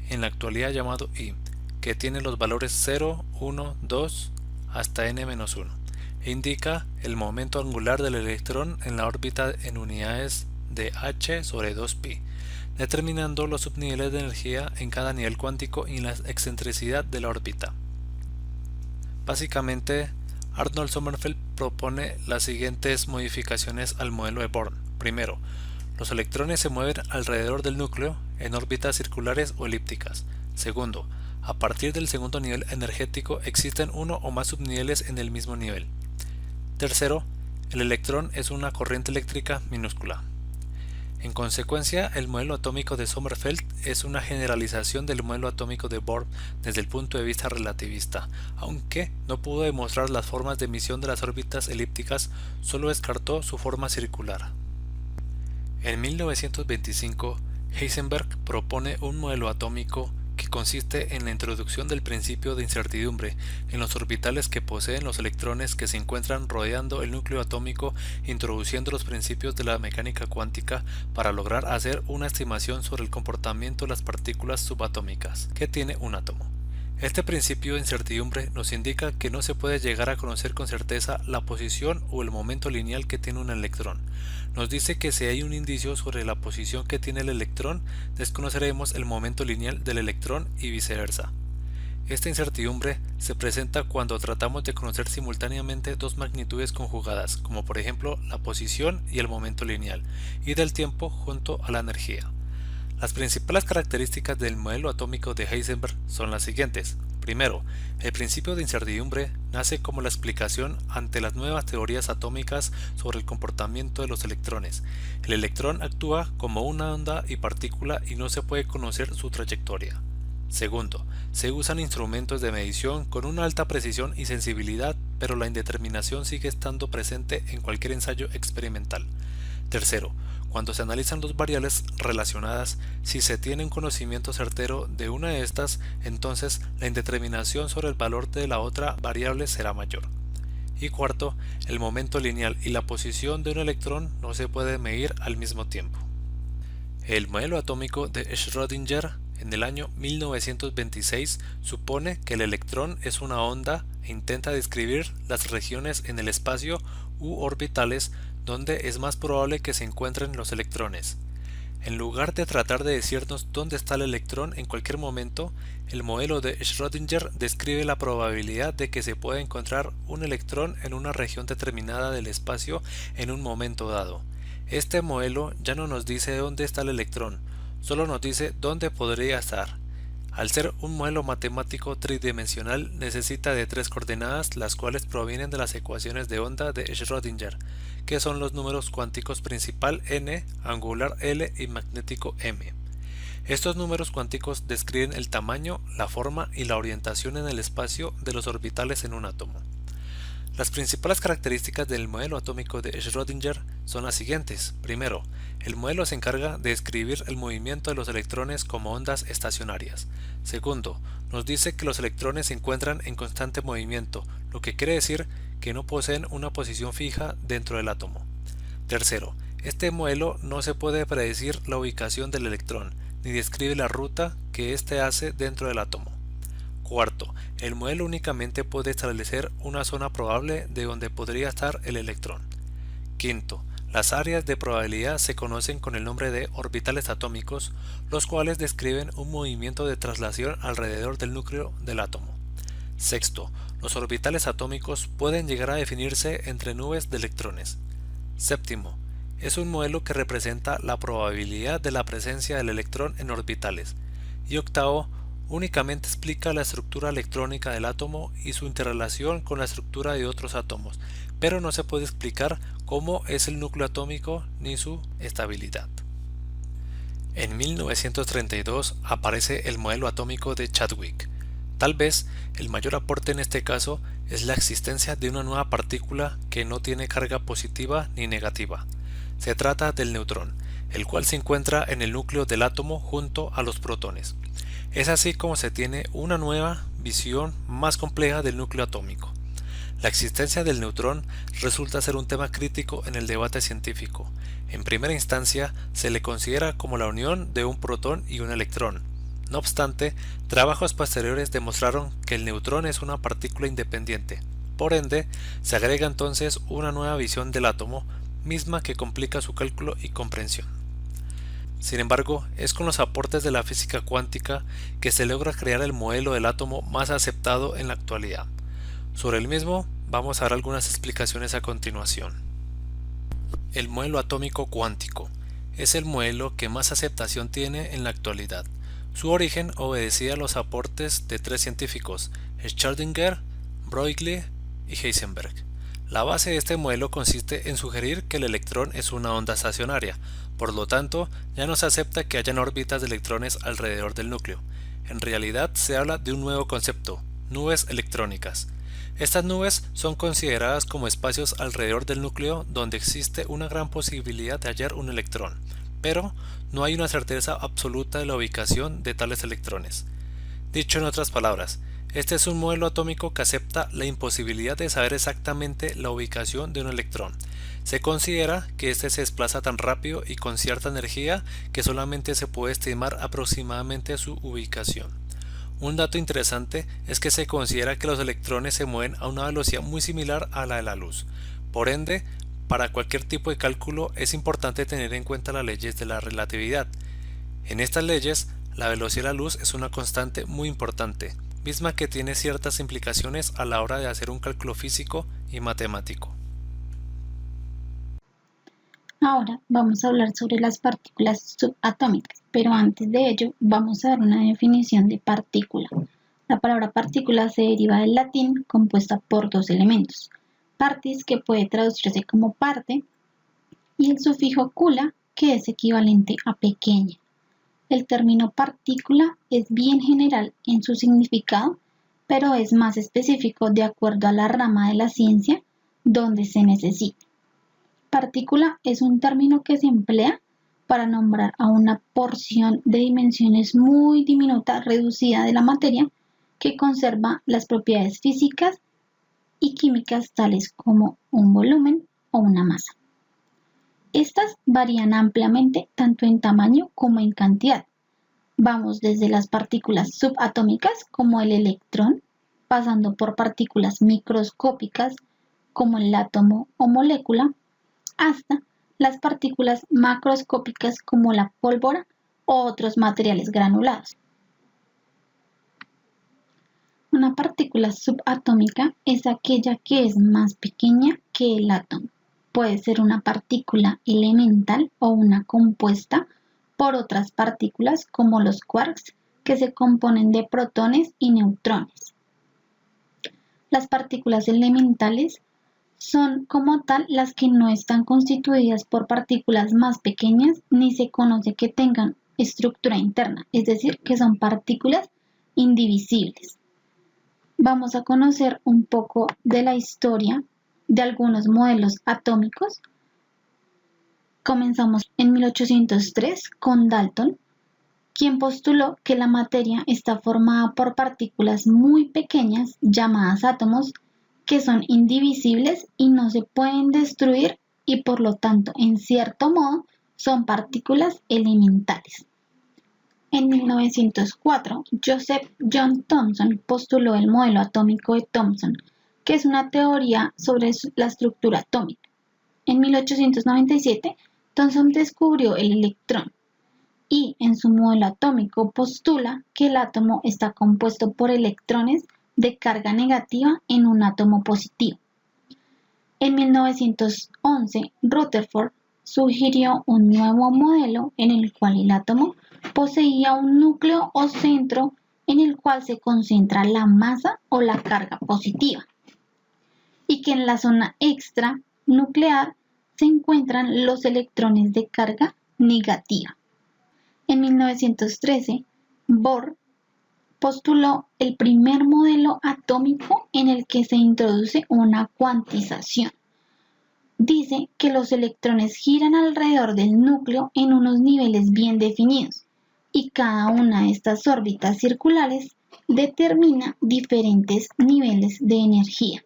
en la actualidad llamado I, que tiene los valores 0, 1, 2 hasta n-1, e indica el momento angular del electrón en la órbita en unidades de h sobre 2pi, determinando los subniveles de energía en cada nivel cuántico y la excentricidad de la órbita. Básicamente, Arnold Sommerfeld propone las siguientes modificaciones al modelo de Born. Primero, los electrones se mueven alrededor del núcleo en órbitas circulares o elípticas. Segundo, a partir del segundo nivel energético existen uno o más subniveles en el mismo nivel. Tercero, el electrón es una corriente eléctrica minúscula. En consecuencia, el modelo atómico de Sommerfeld es una generalización del modelo atómico de Bohr desde el punto de vista relativista, aunque no pudo demostrar las formas de emisión de las órbitas elípticas, solo descartó su forma circular. En 1925, Heisenberg propone un modelo atómico que consiste en la introducción del principio de incertidumbre en los orbitales que poseen los electrones que se encuentran rodeando el núcleo atómico, introduciendo los principios de la mecánica cuántica para lograr hacer una estimación sobre el comportamiento de las partículas subatómicas que tiene un átomo. Este principio de incertidumbre nos indica que no se puede llegar a conocer con certeza la posición o el momento lineal que tiene un electrón. Nos dice que si hay un indicio sobre la posición que tiene el electrón, desconoceremos el momento lineal del electrón y viceversa. Esta incertidumbre se presenta cuando tratamos de conocer simultáneamente dos magnitudes conjugadas, como por ejemplo la posición y el momento lineal, y del tiempo junto a la energía. Las principales características del modelo atómico de Heisenberg son las siguientes. Primero, el principio de incertidumbre nace como la explicación ante las nuevas teorías atómicas sobre el comportamiento de los electrones. El electrón actúa como una onda y partícula y no se puede conocer su trayectoria. Segundo, se usan instrumentos de medición con una alta precisión y sensibilidad, pero la indeterminación sigue estando presente en cualquier ensayo experimental. Tercero, cuando se analizan dos variables relacionadas, si se tiene un conocimiento certero de una de estas, entonces la indeterminación sobre el valor de la otra variable será mayor. Y cuarto, el momento lineal y la posición de un electrón no se puede medir al mismo tiempo. El modelo atómico de Schrödinger en el año 1926 supone que el electrón es una onda e intenta describir las regiones en el espacio u orbitales donde es más probable que se encuentren los electrones. En lugar de tratar de decirnos dónde está el electrón en cualquier momento, el modelo de Schrödinger describe la probabilidad de que se pueda encontrar un electrón en una región determinada del espacio en un momento dado. Este modelo ya no nos dice dónde está el electrón, solo nos dice dónde podría estar. Al ser un modelo matemático tridimensional, necesita de tres coordenadas, las cuales provienen de las ecuaciones de onda de Schrödinger, que son los números cuánticos principal n, angular L y magnético m. Estos números cuánticos describen el tamaño, la forma y la orientación en el espacio de los orbitales en un átomo. Las principales características del modelo atómico de Schrödinger son las siguientes. Primero, el modelo se encarga de describir el movimiento de los electrones como ondas estacionarias. Segundo, nos dice que los electrones se encuentran en constante movimiento, lo que quiere decir que no poseen una posición fija dentro del átomo. Tercero, este modelo no se puede predecir la ubicación del electrón, ni describe la ruta que éste hace dentro del átomo. Cuarto, el modelo únicamente puede establecer una zona probable de donde podría estar el electrón. Quinto, las áreas de probabilidad se conocen con el nombre de orbitales atómicos, los cuales describen un movimiento de traslación alrededor del núcleo del átomo. Sexto, los orbitales atómicos pueden llegar a definirse entre nubes de electrones. Séptimo, es un modelo que representa la probabilidad de la presencia del electrón en orbitales. Y octavo, únicamente explica la estructura electrónica del átomo y su interrelación con la estructura de otros átomos, pero no se puede explicar cómo es el núcleo atómico ni su estabilidad. En 1932 aparece el modelo atómico de Chadwick. Tal vez el mayor aporte en este caso es la existencia de una nueva partícula que no tiene carga positiva ni negativa. Se trata del neutrón, el cual se encuentra en el núcleo del átomo junto a los protones. Es así como se tiene una nueva visión más compleja del núcleo atómico. La existencia del neutrón resulta ser un tema crítico en el debate científico. En primera instancia, se le considera como la unión de un protón y un electrón. No obstante, trabajos posteriores demostraron que el neutrón es una partícula independiente. Por ende, se agrega entonces una nueva visión del átomo, misma que complica su cálculo y comprensión. Sin embargo, es con los aportes de la física cuántica que se logra crear el modelo del átomo más aceptado en la actualidad. Sobre el mismo, vamos a dar algunas explicaciones a continuación. El modelo atómico cuántico es el modelo que más aceptación tiene en la actualidad. Su origen obedecía a los aportes de tres científicos, Schrödinger, Broglie y Heisenberg. La base de este modelo consiste en sugerir que el electrón es una onda estacionaria, por lo tanto, ya no se acepta que hayan órbitas de electrones alrededor del núcleo. En realidad se habla de un nuevo concepto, nubes electrónicas. Estas nubes son consideradas como espacios alrededor del núcleo donde existe una gran posibilidad de hallar un electrón, pero no hay una certeza absoluta de la ubicación de tales electrones. Dicho en otras palabras, este es un modelo atómico que acepta la imposibilidad de saber exactamente la ubicación de un electrón. Se considera que este se desplaza tan rápido y con cierta energía que solamente se puede estimar aproximadamente su ubicación. Un dato interesante es que se considera que los electrones se mueven a una velocidad muy similar a la de la luz. Por ende, para cualquier tipo de cálculo es importante tener en cuenta las leyes de la relatividad. En estas leyes, la velocidad de la luz es una constante muy importante, misma que tiene ciertas implicaciones a la hora de hacer un cálculo físico y matemático. Ahora vamos a hablar sobre las partículas subatómicas, pero antes de ello vamos a dar una definición de partícula. La palabra partícula se deriva del latín, compuesta por dos elementos, partis, que puede traducirse como parte, y el sufijo cula, que es equivalente a pequeña. El término partícula es bien general en su significado, pero es más específico de acuerdo a la rama de la ciencia donde se necesita. Partícula es un término que se emplea para nombrar a una porción de dimensiones muy diminuta, reducida de la materia, que conserva las propiedades físicas y químicas tales como un volumen o una masa. Estas varían ampliamente tanto en tamaño como en cantidad. Vamos desde las partículas subatómicas como el electrón, pasando por partículas microscópicas como el átomo o molécula, hasta las partículas macroscópicas como la pólvora o otros materiales granulados. Una partícula subatómica es aquella que es más pequeña que el átomo. Puede ser una partícula elemental o una compuesta por otras partículas como los quarks, que se componen de protones y neutrones. Las partículas elementales son como tal las que no están constituidas por partículas más pequeñas ni se conoce que tengan estructura interna, es decir, que son partículas indivisibles. Vamos a conocer un poco de la historia de algunos modelos atómicos. Comenzamos en 1803 con Dalton, quien postuló que la materia está formada por partículas muy pequeñas llamadas átomos, que son indivisibles y no se pueden destruir y por lo tanto, en cierto modo, son partículas elementales. En 1904, Joseph John Thomson postuló el modelo atómico de Thomson, que es una teoría sobre la estructura atómica. En 1897, Thomson descubrió el electrón y en su modelo atómico postula que el átomo está compuesto por electrones de carga negativa en un átomo positivo. En 1911, Rutherford sugirió un nuevo modelo en el cual el átomo poseía un núcleo o centro en el cual se concentra la masa o la carga positiva, y que en la zona extranuclear se encuentran los electrones de carga negativa. En 1913, Bohr postuló el primer modelo atómico en el que se introduce una cuantización. Dice que los electrones giran alrededor del núcleo en unos niveles bien definidos y cada una de estas órbitas circulares determina diferentes niveles de energía.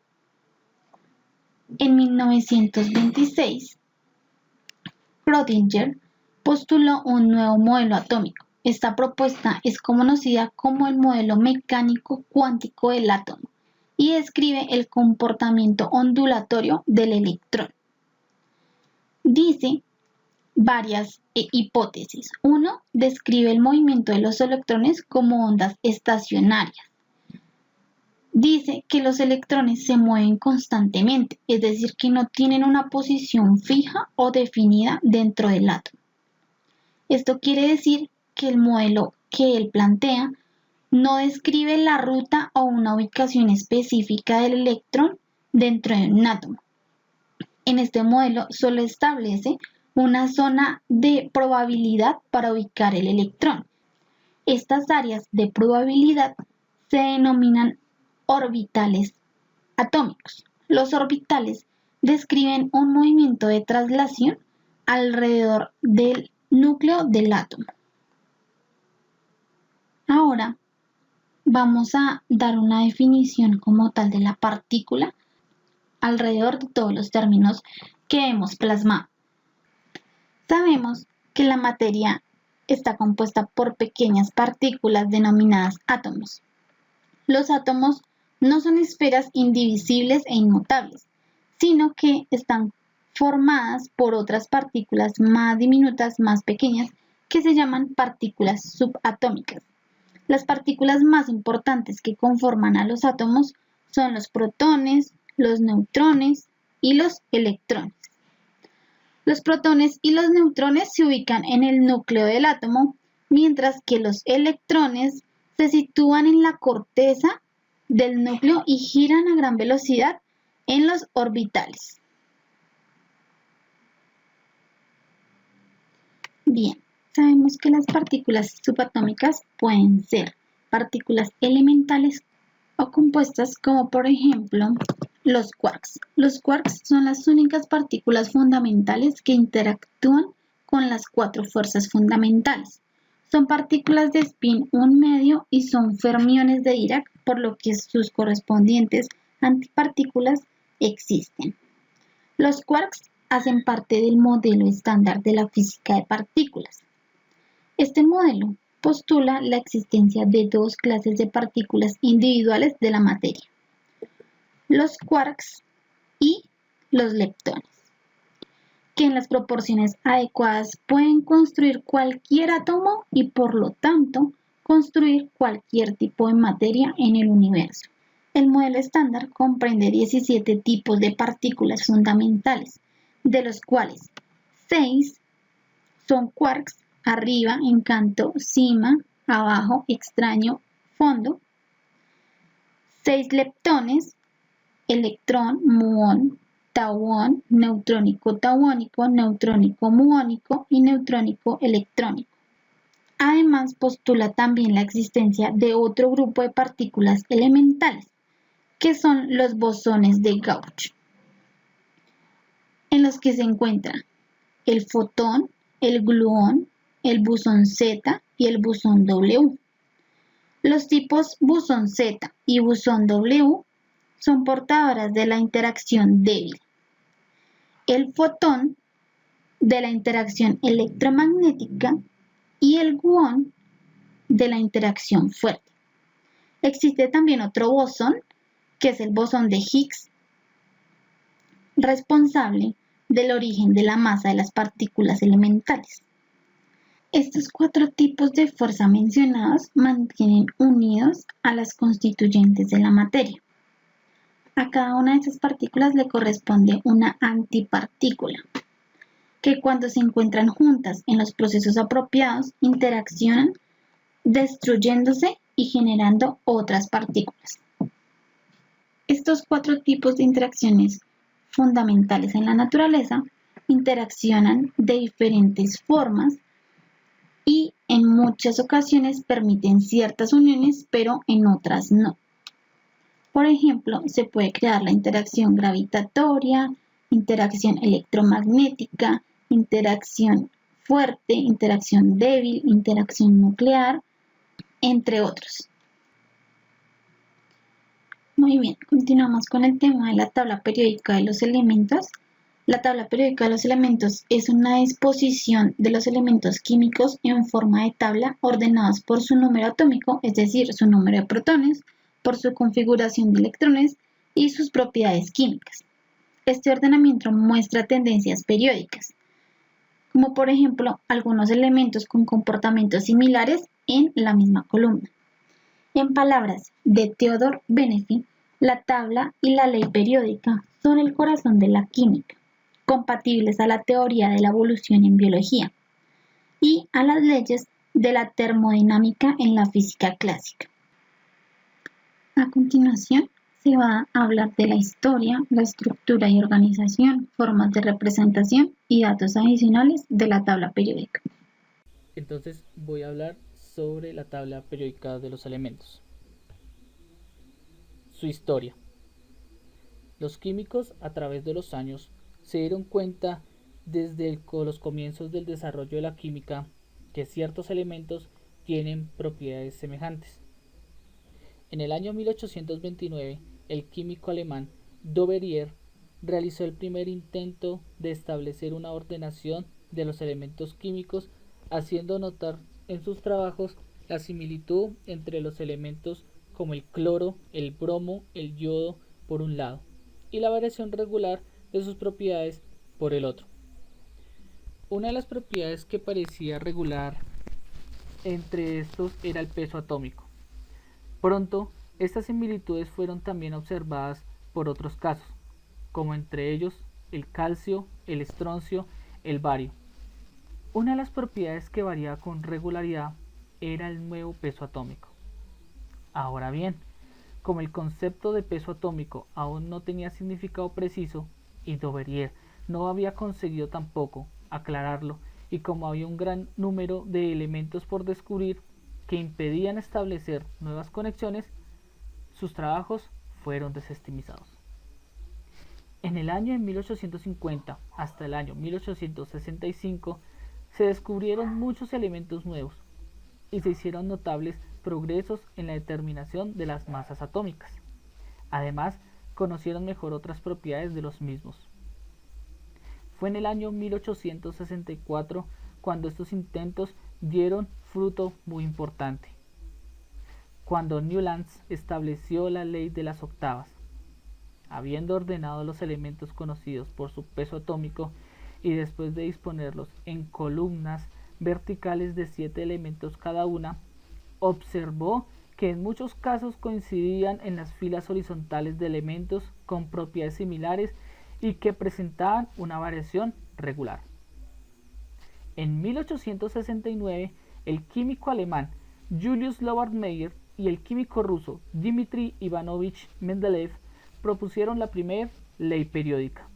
En 1926, Schrödinger postuló un nuevo modelo atómico. Esta propuesta es conocida como el modelo mecánico cuántico del átomo y describe el comportamiento ondulatorio del electrón. Dice varias hipótesis. Uno, describe el movimiento de los electrones como ondas estacionarias. Dice que los electrones se mueven constantemente, es decir, que no tienen una posición fija o definida dentro del átomo. Esto quiere decir que el modelo que él plantea no describe la ruta o una ubicación específica del electrón dentro de un átomo. En este modelo solo establece una zona de probabilidad para ubicar el electrón. Estas áreas de probabilidad se denominan orbitales atómicos. Los orbitales describen un movimiento de traslación alrededor del núcleo del átomo. Ahora vamos a dar una definición como tal de la partícula alrededor de todos los términos que hemos plasmado. Sabemos que la materia está compuesta por pequeñas partículas denominadas átomos. Los átomos no son esferas indivisibles e inmutables, sino que están formadas por otras partículas más diminutas, más pequeñas, que se llaman partículas subatómicas. Las partículas más importantes que conforman a los átomos son los protones, los neutrones y los electrones. Los protones y los neutrones se ubican en el núcleo del átomo, mientras que los electrones se sitúan en la corteza del núcleo y giran a gran velocidad en los orbitales. Bien, sabemos que las partículas subatómicas pueden ser partículas elementales o compuestas como por ejemplo los quarks. Los quarks son las únicas partículas fundamentales que interactúan con las cuatro fuerzas fundamentales. Son partículas de spin 1 medio y son fermiones de Dirac, por lo que sus correspondientes antipartículas existen. Los quarks hacen parte del modelo estándar de la física de partículas. Este modelo postula la existencia de dos clases de partículas individuales de la materia: los quarks y los leptones, que en las proporciones adecuadas pueden construir cualquier átomo y por lo tanto construir cualquier tipo de materia en el universo. El modelo estándar comprende 17 tipos de partículas fundamentales, de los cuales 6 son quarks, arriba, encanto, cima, abajo, extraño, fondo; 6 leptones, electrón, muón, tauón, neutrónico tauónico, neutrónico muónico y neutrónico electrónico. Además, postula también la existencia de otro grupo de partículas elementales, que son los bosones de Gauss, en los que se encuentran el fotón, el gluón, el bosón Z y el bosón W. Los tipos bosón Z y bosón W son portadoras de la interacción débil, el fotón de la interacción electromagnética y el gluón de la interacción fuerte. Existe también otro bosón, que es el bosón de Higgs, responsable del origen de la masa de las partículas elementales. Estos 4 tipos de fuerza mencionados mantienen unidos a las constituyentes de la materia. A cada una de esas partículas le corresponde una antipartícula. que cuando se encuentran juntas en los procesos apropiados interaccionan, destruyéndose y generando otras partículas. Estos 4 tipos de interacciones fundamentales en la naturaleza interaccionan de diferentes formas y en muchas ocasiones permiten ciertas uniones, pero en otras no. Por ejemplo, se puede crear la interacción gravitatoria, interacción electromagnética, interacción fuerte, interacción débil, interacción nuclear, entre otros. Muy bien, continuamos con el tema de la tabla periódica de los elementos. La tabla periódica de los elementos es una disposición de los elementos químicos en forma de tabla ordenados por su número atómico, es decir, su número de protones, por su configuración de electrones y sus propiedades químicas. Este ordenamiento muestra tendencias periódicas, como por ejemplo algunos elementos con comportamientos similares en la misma columna. En palabras de Theodor Benesi, la tabla y la ley periódica son el corazón de la química, compatibles a la teoría de la evolución en biología y a las leyes de la termodinámica en la física clásica. A continuación, se va a hablar de la historia, la estructura y organización, formas de representación y datos adicionales de la tabla periódica. Entonces voy a hablar sobre la tabla periódica de los elementos. Su historia. Los químicos a través de los años se dieron cuenta desde los comienzos del desarrollo de la química que ciertos elementos tienen propiedades semejantes. En el año 1829, el químico alemán Doverier realizó el primer intento de establecer una ordenación de los elementos químicos, haciendo notar en sus trabajos la similitud entre los elementos como el cloro, el bromo, el yodo por un lado, y la variación regular de sus propiedades por el otro. Una de las propiedades que parecía regular entre estos era el peso atómico. Pronto, estas similitudes fueron también observadas por otros casos, como entre ellos el calcio, el estroncio, el bario. Una de las propiedades que variaba con regularidad era el nuevo peso atómico. Ahora bien, como el concepto de peso atómico aún no tenía significado preciso y Doverier no había conseguido tampoco aclararlo, y como había un gran número de elementos por descubrir que impedían establecer nuevas conexiones, sus trabajos fueron desestimizados. En el año de 1850 hasta el año 1865 se descubrieron muchos elementos nuevos y se hicieron notables progresos en la determinación de las masas atómicas. Además, conocieron mejor otras propiedades de los mismos. Fue en el año 1864 cuando estos intentos dieron fruto muy importante, cuando Newlands estableció la ley de las octavas. Habiendo ordenado los elementos conocidos por su peso atómico y después de disponerlos en columnas verticales de 7 elementos cada una, observó que en muchos casos coincidían en las filas horizontales de elementos con propiedades similares y que presentaban una variación regular. En 1869, el químico alemán Julius Lothar Meyer y el químico ruso Dmitri Ivanovich Mendeleev propusieron la primera ley periódica.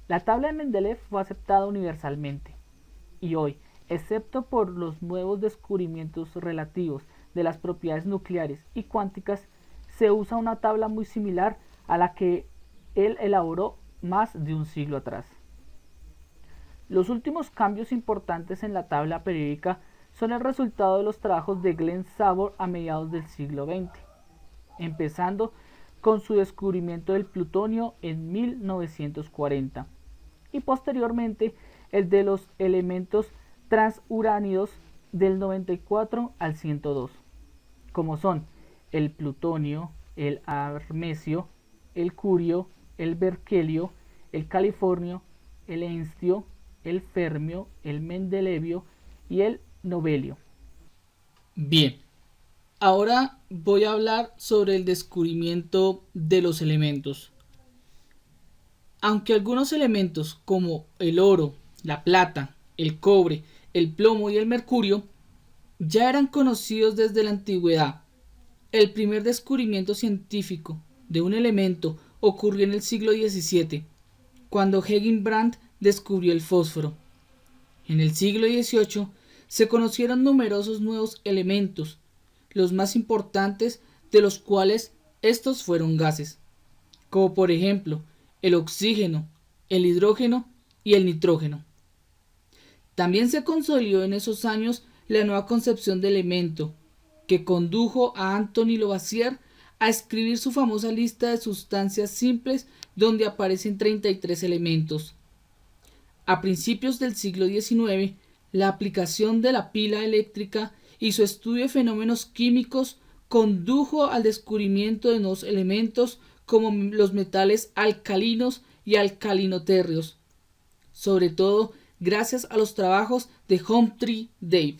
La tabla de Mendeleev fue aceptada universalmente y hoy, excepto por los nuevos descubrimientos relativos de las propiedades nucleares y cuánticas, se usa una tabla muy similar a la que él elaboró más de un siglo atrás. Los últimos cambios importantes en la tabla periódica son el resultado de los trabajos de Glenn Sabor a mediados del siglo XX, empezando con su descubrimiento del plutonio en 1940 y posteriormente el de los elementos transuránidos del 94 al 102, como son el plutonio, el armesio, el curio, el berkelio, el californio, el enstio, el fermio, el mendelevio y el novelio. Bien, ahora voy a hablar sobre el descubrimiento de los elementos. Aunque algunos elementos como el oro, la plata, el cobre, el plomo y el mercurio ya eran conocidos desde la antigüedad, el primer descubrimiento científico de un elemento ocurrió en el siglo XVII, cuando Hilgenbrand descubrió el fósforo. En el siglo XVIII se conocieron numerosos nuevos elementos, los más importantes de los cuales estos fueron gases, como por ejemplo el oxígeno, el hidrógeno y el nitrógeno. También se consolidó en esos años la nueva concepción de elemento, que condujo a Anthony Lavoisier a escribir su famosa lista de sustancias simples donde aparecen 33 elementos. A principios del siglo XIX, la aplicación de la pila eléctrica y su estudio de fenómenos químicos condujo al descubrimiento de nuevos elementos como los metales alcalinos y alcalinotérreos, sobre todo gracias a los trabajos de Humphrey Davy.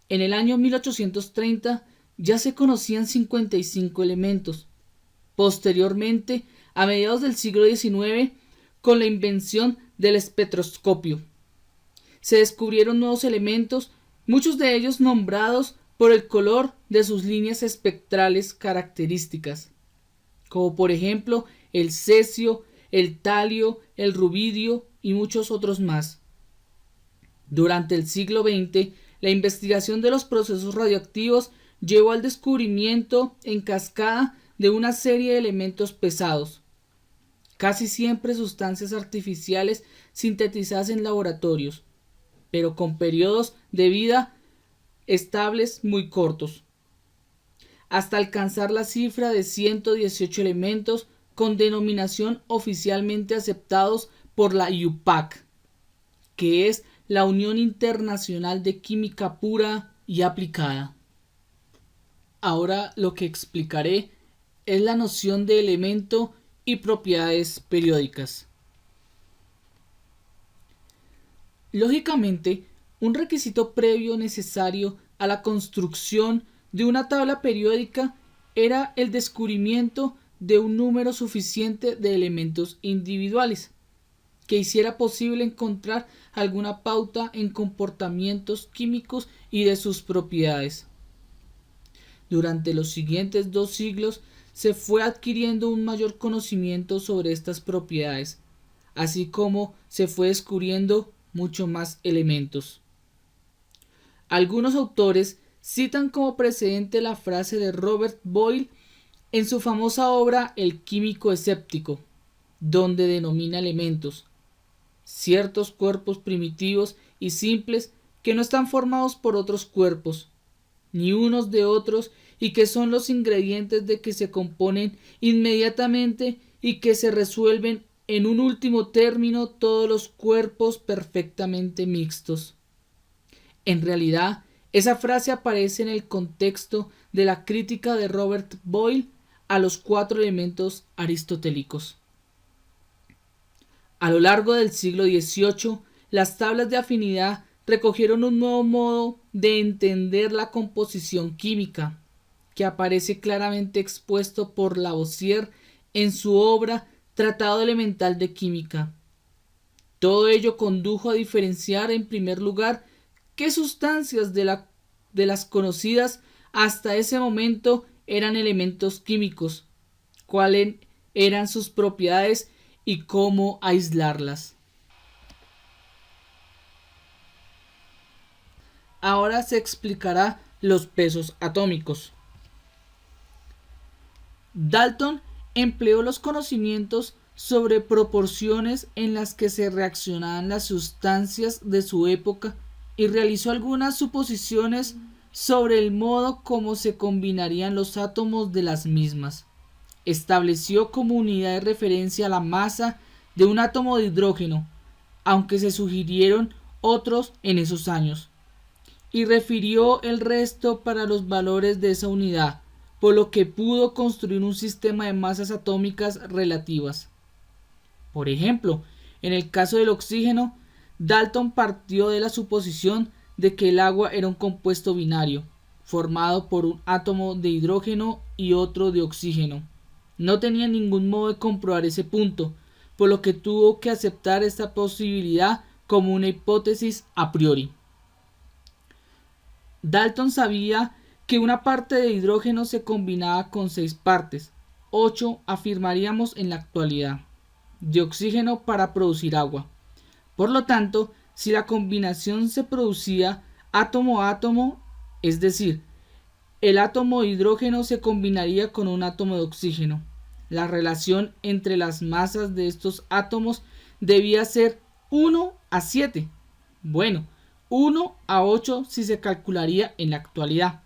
En el año 1830 ya se conocían 55 elementos. Posteriormente, a mediados del siglo XIX, con la invención del espectroscopio, se descubrieron nuevos elementos, muchos de ellos nombrados por el color de sus líneas espectrales características, como por ejemplo el cesio, el talio, el rubidio y muchos otros más. Durante el siglo XX, la investigación de los procesos radioactivos llevó al descubrimiento en cascada de una serie de elementos pesados, casi siempre sustancias artificiales sintetizadas en laboratorios, pero con periodos de vida estables muy cortos, hasta alcanzar la cifra de 118 elementos con denominación oficialmente aceptados por la IUPAC, que es la Unión Internacional de Química Pura y Aplicada. Ahora lo que explicaré es la noción de elemento y propiedades periódicas. Lógicamente, un requisito previo necesario a la construcción de una tabla periódica era el descubrimiento de un número suficiente de elementos individuales que hiciera posible encontrar alguna pauta en comportamientos químicos y de sus propiedades. Durante los siguientes 2 siglos se fue adquiriendo un mayor conocimiento sobre estas propiedades, así como se fue descubriendo mucho más elementos. Algunos autores citan como precedente la frase de Robert Boyle en su famosa obra El químico escéptico, donde denomina elementos ciertos cuerpos primitivos y simples que no están formados por otros cuerpos, ni unos de otros, y que son los ingredientes de que se componen inmediatamente y que se resuelven en un último término todos los cuerpos perfectamente mixtos. En realidad, esa frase aparece en el contexto de la crítica de Robert Boyle a los 4 elementos aristotélicos. A lo largo del siglo XVIII, las tablas de afinidad recogieron un nuevo modo de entender la composición química, que aparece claramente expuesto por Lavoisier en su obra Tratado Elemental de Química. Todo ello condujo a diferenciar en primer lugar qué sustancias de las conocidas hasta ese momento eran elementos químicos, cuáles eran sus propiedades y cómo aislarlas. Ahora se explicará los pesos atómicos. Dalton empleó los conocimientos sobre proporciones en las que se reaccionaban las sustancias de su época y realizó algunas suposiciones sobre el modo como se combinarían los átomos de las mismas. Estableció como unidad de referencia la masa de un átomo de hidrógeno, aunque se sugirieron otros en esos años, y refirió el resto para los valores de esa unidad, por lo que pudo construir un sistema de masas atómicas relativas. Por ejemplo, en el caso del oxígeno, Dalton partió de la suposición de que el agua era un compuesto binario, formado por un átomo de hidrógeno y otro de oxígeno. No tenía ningún modo de comprobar ese punto, por lo que tuvo que aceptar esta posibilidad como una hipótesis a priori. Dalton sabía que una parte de hidrógeno se combinaba con 6 partes, 8 afirmaríamos en la actualidad, de oxígeno para producir agua. Por lo tanto, si la combinación se producía átomo a átomo, es decir, el átomo de hidrógeno se combinaría con un átomo de oxígeno, la relación entre las masas de estos átomos debía ser 1 a 7. Bueno, 1 a 8 si se calcularía en la actualidad.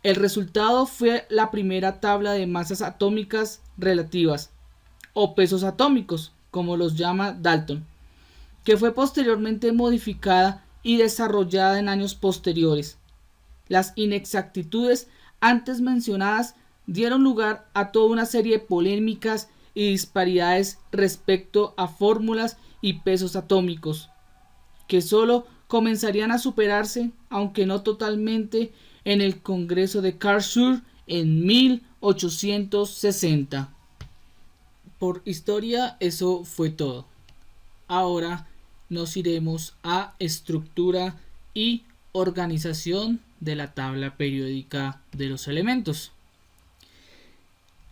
El resultado fue la primera tabla de masas atómicas relativas, o pesos atómicos, como los llama Dalton, que fue posteriormente modificada y desarrollada en años posteriores. Las inexactitudes antes mencionadas dieron lugar a toda una serie de polémicas y disparidades respecto a fórmulas y pesos atómicos, que solo comenzarían a superarse, aunque no totalmente, en el Congreso de Karlsruhe en 1860. Por historia eso fue todo. Ahora nos iremos a estructura y organización de la tabla periódica de los elementos.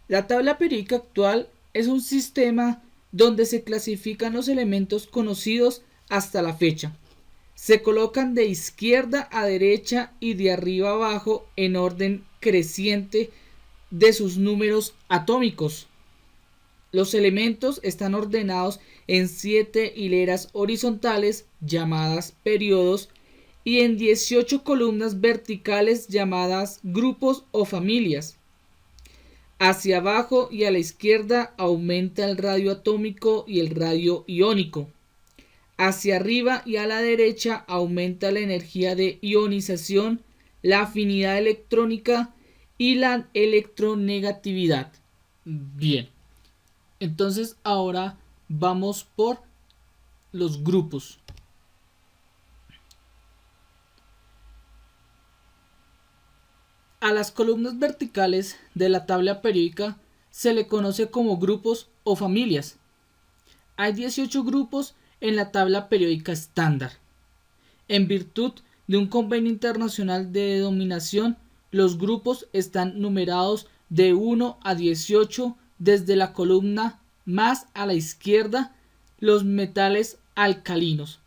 La tabla periódica actual es un sistema donde se clasifican los elementos conocidos hasta la fecha. Se colocan de izquierda a derecha y de arriba a abajo en orden creciente de sus números atómicos. Los elementos están ordenados en 7 hileras horizontales llamadas periodos y en 18 columnas verticales llamadas grupos o familias. Hacia abajo y a la izquierda aumenta el radio atómico y el radio iónico. Hacia arriba y a la derecha aumenta la energía de ionización, la afinidad electrónica y la electronegatividad. Bien, entonces ahora vamos por los grupos. A las columnas verticales de la tabla periódica se le conoce como grupos o familias. Hay 18 grupos en la tabla periódica estándar. En virtud de un convenio internacional de denominación, los grupos están numerados de 1 a 18 desde la columna más a la izquierda, los metales alcalinos,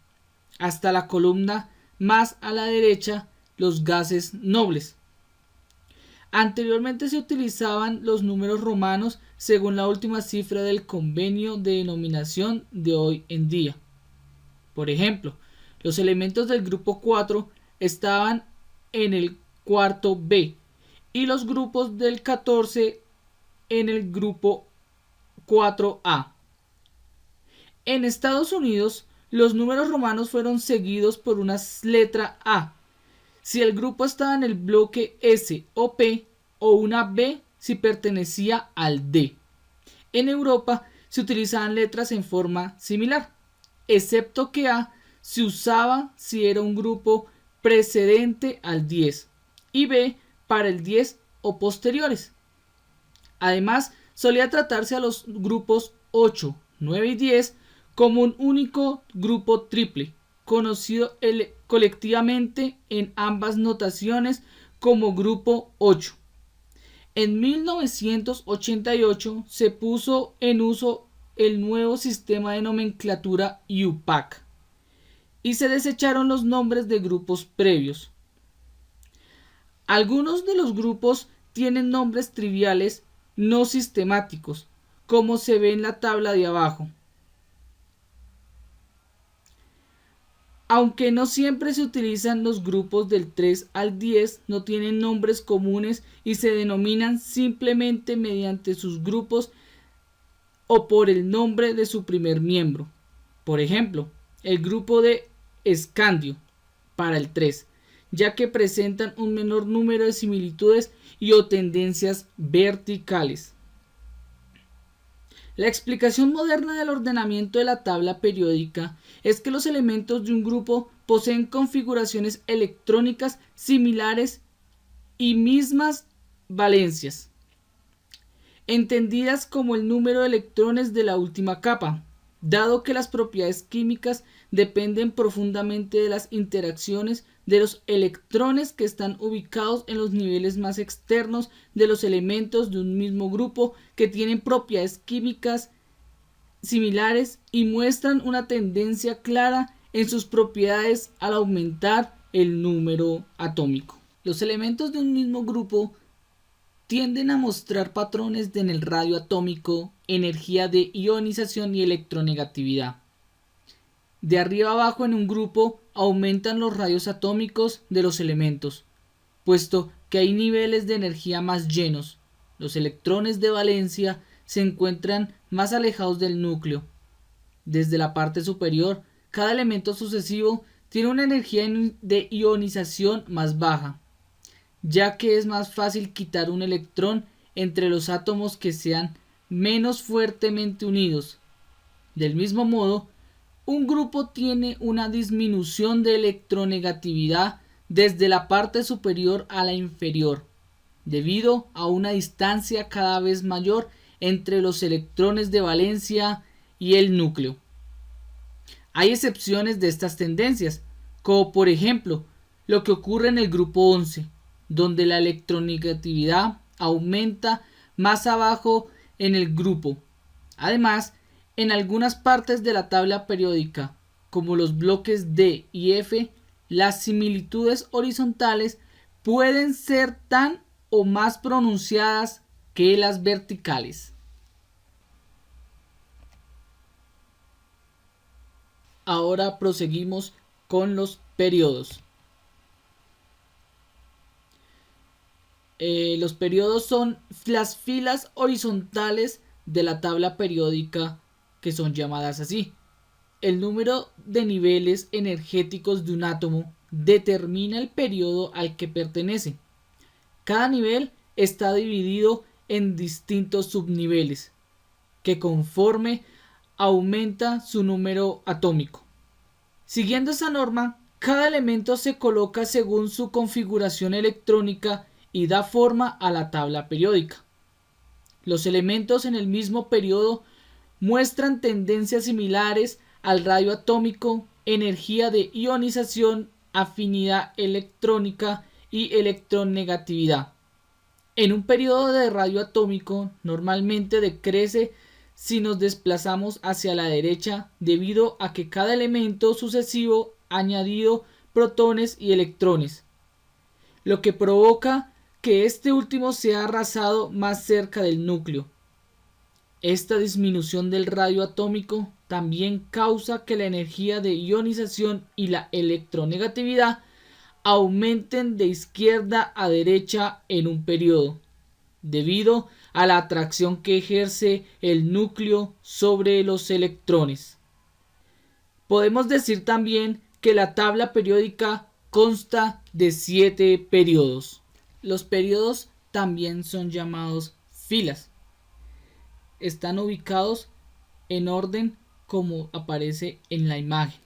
hasta la columna más a la derecha, los gases nobles. Anteriormente se utilizaban los números romanos según la última cifra del convenio de denominación de hoy en día. Por ejemplo, los elementos del grupo 4 estaban en el cuarto B y los grupos del 14 en el grupo 4A. En Estados Unidos, los números romanos fueron seguidos por una letra A si el grupo estaba en el bloque S o P, o una B si pertenecía al D. En Europa se utilizaban letras en forma similar, excepto que A se usaba si era un grupo precedente al 10 y B para el 10 o posteriores. Además, solía tratarse a los grupos 8, 9 y 10 como un único grupo triple, conocido colectivamente en ambas notaciones como grupo 8. En 1988 se puso en uso el nuevo sistema de nomenclatura UPAC y se desecharon los nombres de grupos previos. Algunos de los grupos tienen nombres triviales no sistemáticos, como se ve en la tabla de abajo. Aunque no siempre se utilizan, los grupos del 3 al 10 no tienen nombres comunes y se denominan simplemente mediante sus grupos o por el nombre de su primer miembro. Por ejemplo, el grupo de escandio para el 3, ya que presentan un menor número de similitudes y o tendencias verticales. La explicación moderna del ordenamiento de la tabla periódica es que los elementos de un grupo poseen configuraciones electrónicas similares y mismas valencias, entendidas como el número de electrones de la última capa, dado que las propiedades químicas dependen profundamente de las interacciones de los electrones que están ubicados en los niveles más externos de los elementos de un mismo grupo que tienen propiedades químicas similares y muestran una tendencia clara en sus propiedades al aumentar el número atómico. Los elementos de un mismo grupo tienden a mostrar patrones en el radio atómico, energía de ionización y electronegatividad. De arriba abajo en un grupo aumentan los radios atómicos de los elementos, puesto que hay niveles de energía más llenos. Los electrones de valencia se encuentran más alejados del núcleo. Desde la parte superior, cada elemento sucesivo tiene una energía de ionización más baja, ya que es más fácil quitar un electrón entre los átomos que sean menos fuertemente unidos. Del mismo modo, un grupo tiene una disminución de electronegatividad desde la parte superior a la inferior, debido a una distancia cada vez mayor entre los electrones de valencia y el núcleo. Hay excepciones de estas tendencias, como por ejemplo lo que ocurre en el grupo 11, donde la electronegatividad aumenta más abajo en el grupo. Además, en algunas partes de la tabla periódica, como los bloques D y F, las similitudes horizontales pueden ser tan o más pronunciadas que las verticales. Ahora proseguimos con los periodos. Los periodos son las filas horizontales de la tabla periódica, que son llamadas así. El número de niveles energéticos de un átomo determina el periodo al que pertenece. Cada nivel está dividido en distintos subniveles, que conforme aumenta su número atómico. Siguiendo esa norma, cada elemento se coloca según su configuración electrónica y da forma a la tabla periódica. Los elementos en el mismo periodo muestran tendencias similares al radio atómico, energía de ionización, afinidad electrónica y electronegatividad. En un periodo de radio atómico normalmente decrece si nos desplazamos hacia la derecha debido a que cada elemento sucesivo ha añadido protones y electrones, lo que provoca que este último sea arrasado más cerca del núcleo. Esta disminución del radio atómico también causa que la energía de ionización y la electronegatividad aumenten de izquierda a derecha en un periodo, debido a la atracción que ejerce el núcleo sobre los electrones. Podemos decir también que la tabla periódica consta de 7 periodos. Los periodos también son llamados filas. Están ubicados en orden como aparece en la imagen.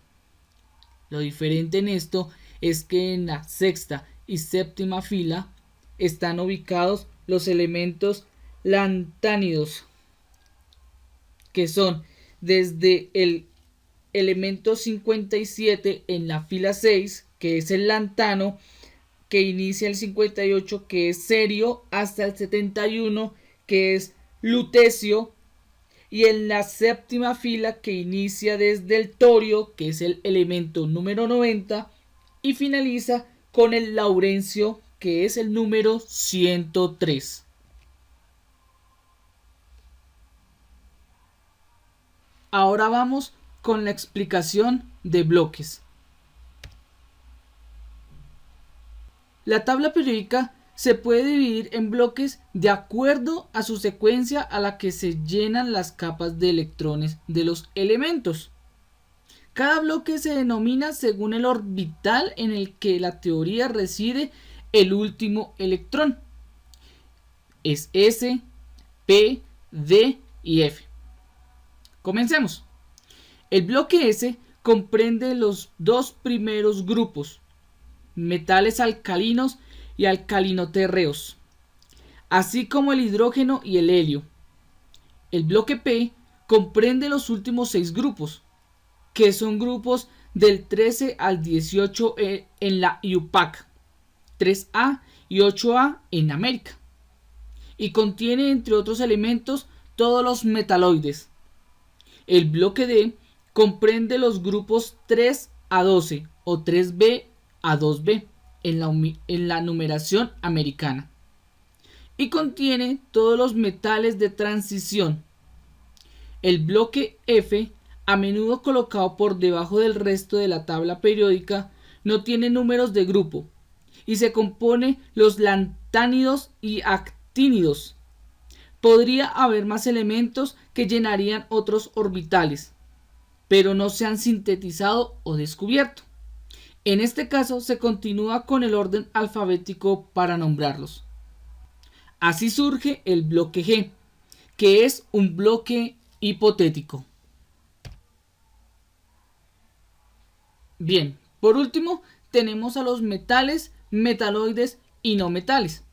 Lo diferente en esto es que en la sexta y séptima fila están ubicados los elementos lantánidos, que son desde el elemento 57 en la fila 6, que es el lantano, que inicia el 58, que es cerio, hasta el 71, que es lutecio, y en la séptima fila, que inicia desde el torio, que es el elemento número 90, y finaliza con el laurencio, que es el número 103. Ahora vamos con la explicación de bloques. La tabla periódica se puede dividir en bloques de acuerdo a su secuencia a la que se llenan las capas de electrones de los elementos. Cada bloque se denomina según el orbital en el que la teoría reside el último electrón. Es S, P, D y F. Comencemos. El bloque S comprende los dos primeros grupos, metales alcalinos y alcalinoterreos, así como el hidrógeno y el helio. El bloque P comprende los últimos 6 grupos, que son grupos del 13 al 18 en la IUPAC, 3A y 8A en América, y contiene entre otros elementos todos los metaloides. El bloque D comprende los grupos 3 a 12 o 3B a 2B en la numeración americana, y contiene todos los metales de transición. El bloque F, a menudo colocado por debajo del resto de la tabla periódica, no tiene números de grupo y se compone los lantánidos y actínidos. Podría haber más elementos que llenarían otros orbitales, pero no se han sintetizado o descubierto. En este caso se continúa con el orden alfabético para nombrarlos. Así surge el bloque G, que es un bloque hipotético. Bien, por último tenemos a los metales, metaloides y no metales.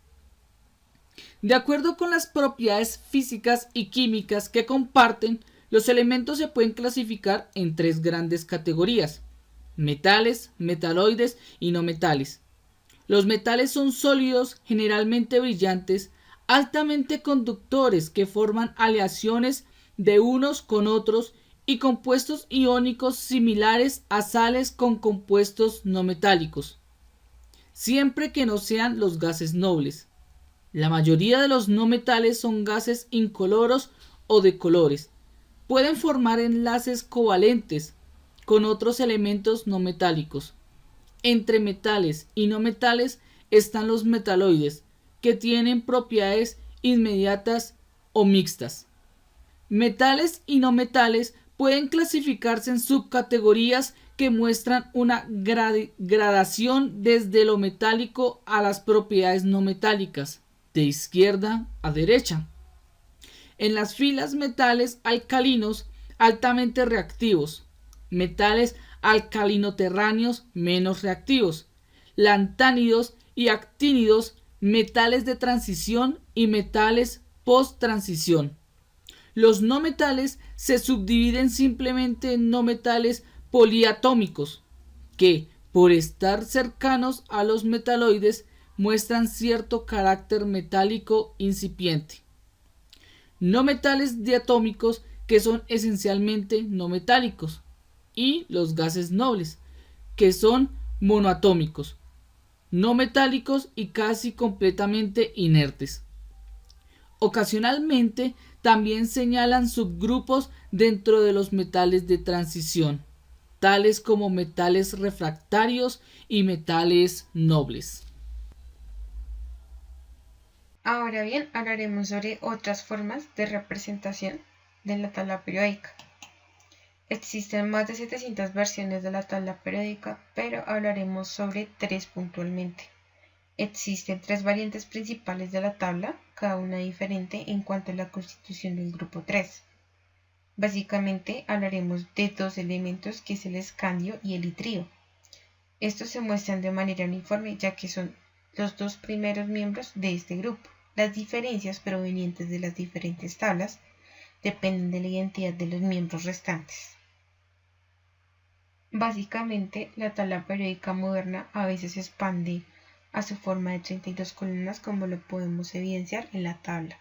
De acuerdo con las propiedades físicas y químicas que comparten, los elementos se pueden clasificar en 3 grandes categorías: metales, metaloides y no metales. Los metales son sólidos, generalmente brillantes, altamente conductores que forman aleaciones de unos con otros y compuestos iónicos similares a sales con compuestos no metálicos, siempre que no sean los gases nobles. La mayoría de los no metales son gases incoloros o de colores. Pueden formar enlaces covalentes con otros elementos no metálicos. Entre metales y no metales están los metaloides, que tienen propiedades inmediatas o mixtas. Metales y no metales pueden clasificarse en subcategorías que muestran una gradación desde lo metálico a las propiedades no metálicas, de izquierda a derecha. En las filas metales alcalinos altamente reactivos, metales alcalinoterráneos menos reactivos, lantánidos y actínidos, metales de transición y metales post-transición. Los no metales se subdividen simplemente en no metales poliatómicos, que, por estar cercanos a los metaloides, muestran cierto carácter metálico incipiente. No metales diatómicos, que son esencialmente no metálicos, y los gases nobles, que son monoatómicos, no metálicos y casi completamente inertes. Ocasionalmente también señalan subgrupos dentro de los metales de transición, tales como metales refractarios y metales nobles. Ahora bien, hablaremos sobre otras formas de representación de la tabla periódica. Existen más de 700 versiones de la tabla periódica, pero hablaremos sobre 3 puntualmente. Existen 3 variantes principales de la tabla, cada una diferente en cuanto a la constitución del grupo 3. Básicamente hablaremos de 2 elementos, que es el escandio y el itrio. Estos se muestran de manera uniforme, ya que son los 2 primeros miembros de este grupo. Las diferencias provenientes de las diferentes tablas dependen de la identidad de los miembros restantes. Básicamente, la tabla periódica moderna a veces se expande a su forma de 32 columnas, como lo podemos evidenciar en la tabla.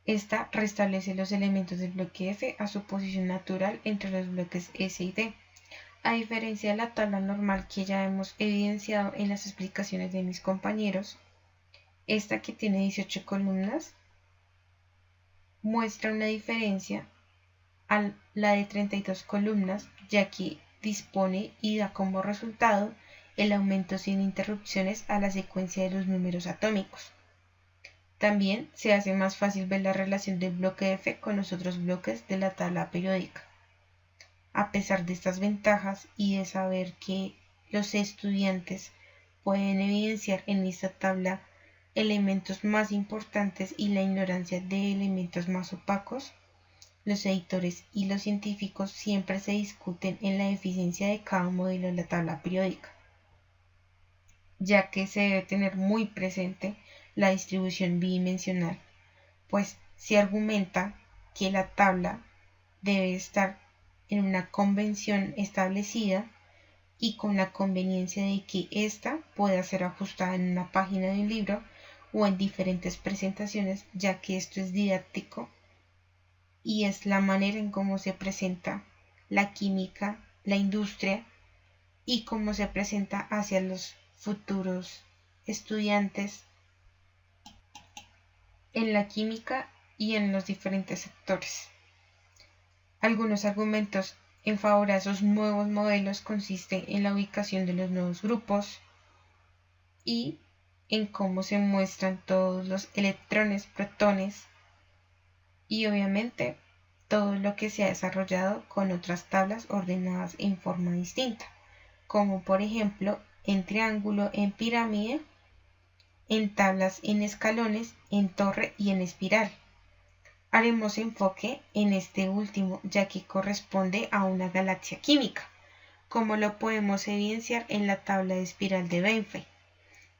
Esta restablece los elementos del bloque F a su posición natural entre los bloques S y D. A diferencia de la tabla normal que ya hemos evidenciado en las explicaciones de mis compañeros, esta, que tiene 18 columnas, muestra una diferencia a la de 32 columnas, ya que dispone y da como resultado el aumento sin interrupciones a la secuencia de los números atómicos. También se hace más fácil ver la relación del bloque F con los otros bloques de la tabla periódica. A pesar de estas ventajas y de saber que los estudiantes pueden evidenciar en esta tabla elementos más importantes y la ignorancia de elementos más opacos, los editores y los científicos siempre se discuten en la eficiencia de cada modelo de la tabla periódica, ya que se debe tener muy presente la distribución bidimensional, pues se argumenta que la tabla debe estar en una convención establecida y con la conveniencia de que ésta pueda ser ajustada en una página de un libro o en diferentes presentaciones, ya que esto es didáctico y es la manera en cómo se presenta la química, la industria y cómo se presenta hacia los futuros estudiantes en la química y en los diferentes sectores. Algunos argumentos en favor de esos nuevos modelos consisten en la ubicación de los nuevos grupos y en cómo se muestran todos los electrones, protones y obviamente todo lo que se ha desarrollado con otras tablas ordenadas en forma distinta, como por ejemplo en triángulo, en pirámide, en tablas en escalones, en torre y en espiral. Haremos enfoque en este último, ya que corresponde a una galaxia química, como lo podemos evidenciar en la tabla de espiral de Benfey.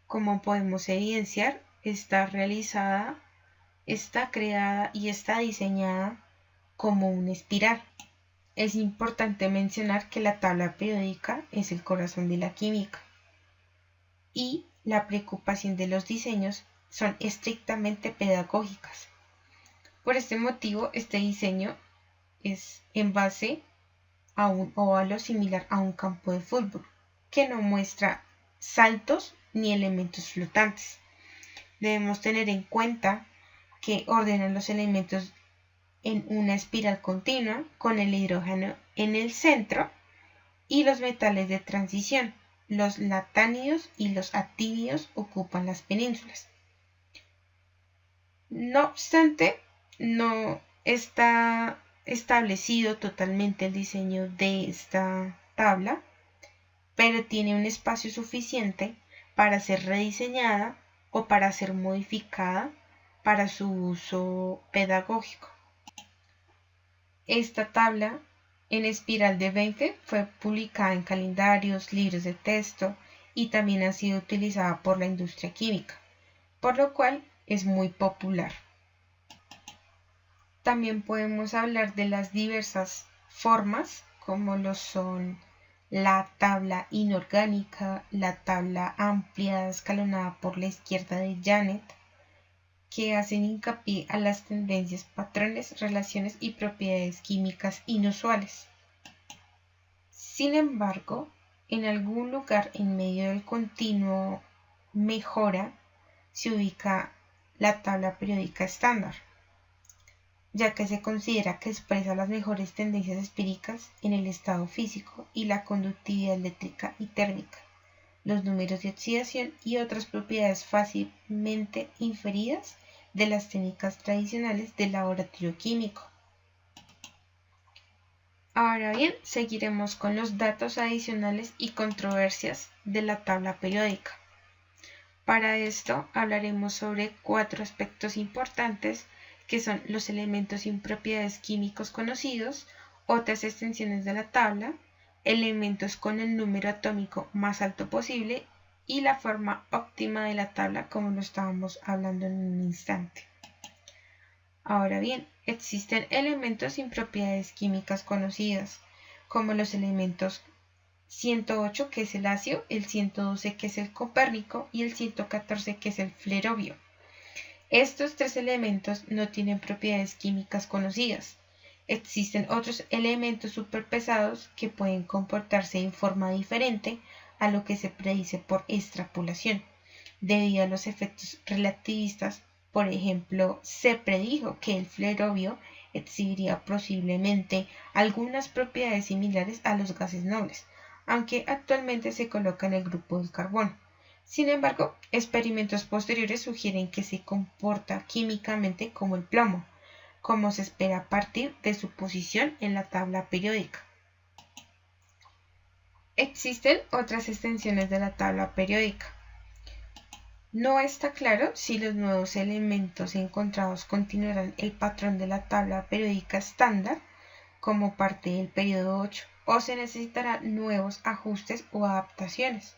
Como podemos evidenciar, está realizada, está creada y está diseñada como una espiral. Es importante mencionar que la tabla periódica es el corazón de la química y la preocupación de los diseños son estrictamente pedagógicas. Por este motivo, este diseño es en base a un óvalo similar a un campo de fútbol, que no muestra saltos ni elementos flotantes. Debemos tener en cuenta que ordenan los elementos en una espiral continua con el hidrógeno en el centro y los metales de transición, los latánidos y los actínidos ocupan las penínsulas. No obstante, no está establecido totalmente el diseño de esta tabla, pero tiene un espacio suficiente para ser rediseñada o para ser modificada para su uso pedagógico. Esta tabla en espiral de Benfey fue publicada en calendarios, libros de texto y también ha sido utilizada por la industria química, por lo cual es muy popular. También podemos hablar de las diversas formas, como lo son la tabla inorgánica, la tabla amplia escalonada por la izquierda de Janet, que hacen hincapié a las tendencias, patrones, relaciones y propiedades químicas inusuales. Sin embargo, en algún lugar en medio del continuo mejora se ubica la tabla periódica estándar, ya que se considera que expresa las mejores tendencias empíricas en el estado físico y la conductividad eléctrica y térmica, los números de oxidación y otras propiedades fácilmente inferidas de las técnicas tradicionales del laboratorio químico. Ahora bien, seguiremos con los datos adicionales y controversias de la tabla periódica. Para esto hablaremos sobre 4 aspectos importantes que son los elementos sin propiedades químicos conocidos, otras extensiones de la tabla, elementos con el número atómico más alto posible y la forma óptima de la tabla, como lo estábamos hablando en un instante. Ahora bien, existen elementos sin propiedades químicas conocidas, como los elementos 108, que es el acio, el 112, que es el copérnico, y el 114, que es el flerovio. Estos 3 elementos no tienen propiedades químicas conocidas. Existen otros elementos superpesados que pueden comportarse en forma diferente a lo que se predice por extrapolación, debido a los efectos relativistas. Por ejemplo, se predijo que el flerovio exhibiría posiblemente algunas propiedades similares a los gases nobles, aunque actualmente se coloca en el grupo del carbono. Sin embargo, experimentos posteriores sugieren que se comporta químicamente como el plomo, como se espera a partir de su posición en la tabla periódica. Existen otras extensiones de la tabla periódica. No está claro si los nuevos elementos encontrados continuarán el patrón de la tabla periódica estándar como parte del periodo 8 o se necesitarán nuevos ajustes o adaptaciones.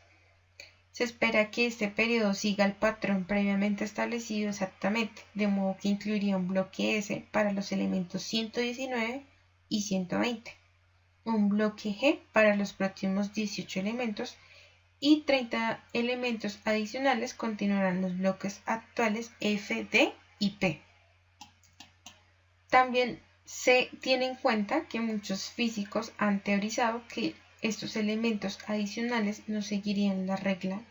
Se espera que este periodo siga el patrón previamente establecido exactamente, de modo que incluiría un bloque S para los elementos 119 y 120, un bloque G para los próximos 18 elementos y 30 elementos adicionales continuarán los bloques actuales F, D y P. También se tiene en cuenta que muchos físicos han teorizado que estos elementos adicionales no seguirían la regla,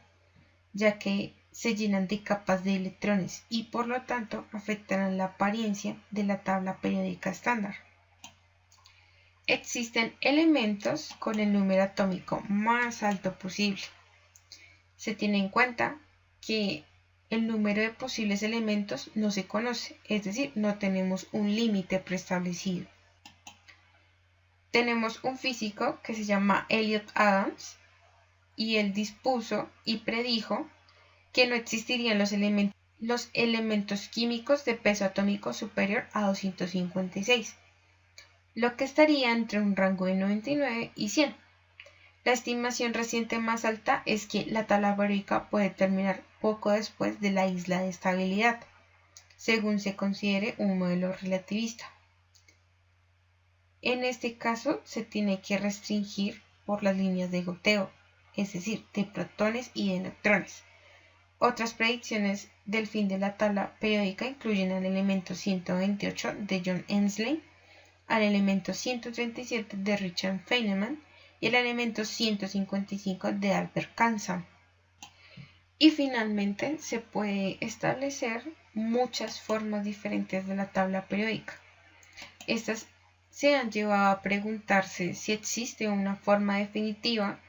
ya que se llenan de capas de electrones y por lo tanto afectarán la apariencia de la tabla periódica estándar. Existen elementos con el número atómico más alto posible. Se tiene en cuenta que el número de posibles elementos no se conoce, es decir, no tenemos un límite preestablecido. Tenemos un físico que se llama Elliott Adams y él dispuso y predijo que no existirían los elementos químicos de peso atómico superior a 256, lo que estaría entre un rango de 99 y 100. La estimación reciente más alta es que la tabla periódica puede terminar poco después de la isla de estabilidad, según se considere un modelo relativista. En este caso se tiene que restringir por las líneas de goteo, es decir, de protones y de neutrones. Otras predicciones del fin de la tabla periódica incluyen al elemento 128 de John Hensley, al elemento 137 de Richard Feynman y el elemento 155 de Albert Kahn. Y finalmente se puede establecer muchas formas diferentes de la tabla periódica. Estas se han llevado a preguntarse si existe una forma definitiva,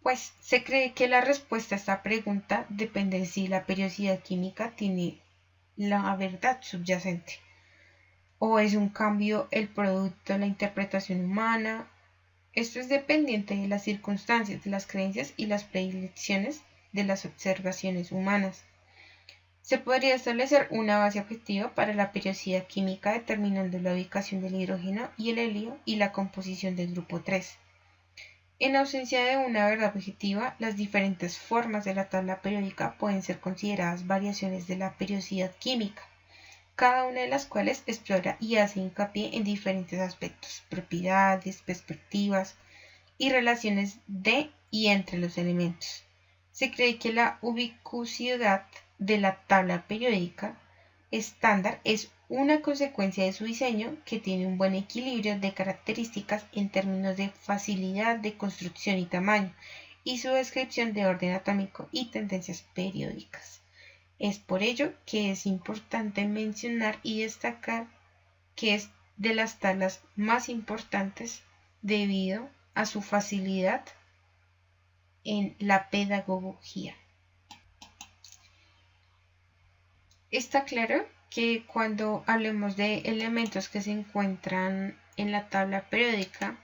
pues se cree que la respuesta a esta pregunta depende de si la periodicidad química tiene la verdad subyacente, o es un cambio el producto de la interpretación humana. Esto es dependiente de las circunstancias, de las creencias y las predilecciones de las observaciones humanas. Se podría establecer una base objetiva para la periodicidad química determinando la ubicación del hidrógeno y el helio y la composición del grupo 3. En ausencia de una verdad objetiva, las diferentes formas de la tabla periódica pueden ser consideradas variaciones de la periodicidad química, cada una de las cuales explora y hace hincapié en diferentes aspectos, propiedades, perspectivas y relaciones de y entre los elementos. Se cree que la ubicuidad de la tabla periódica estándar es una consecuencia de su diseño que tiene un buen equilibrio de características en términos de facilidad de construcción y tamaño, y su descripción de orden atómico y tendencias periódicas. Es por ello que es importante mencionar y destacar que es de las tablas más importantes debido a su facilidad en la pedagogía. Está claro que cuando hablemos de elementos que se encuentran en la tabla periódica,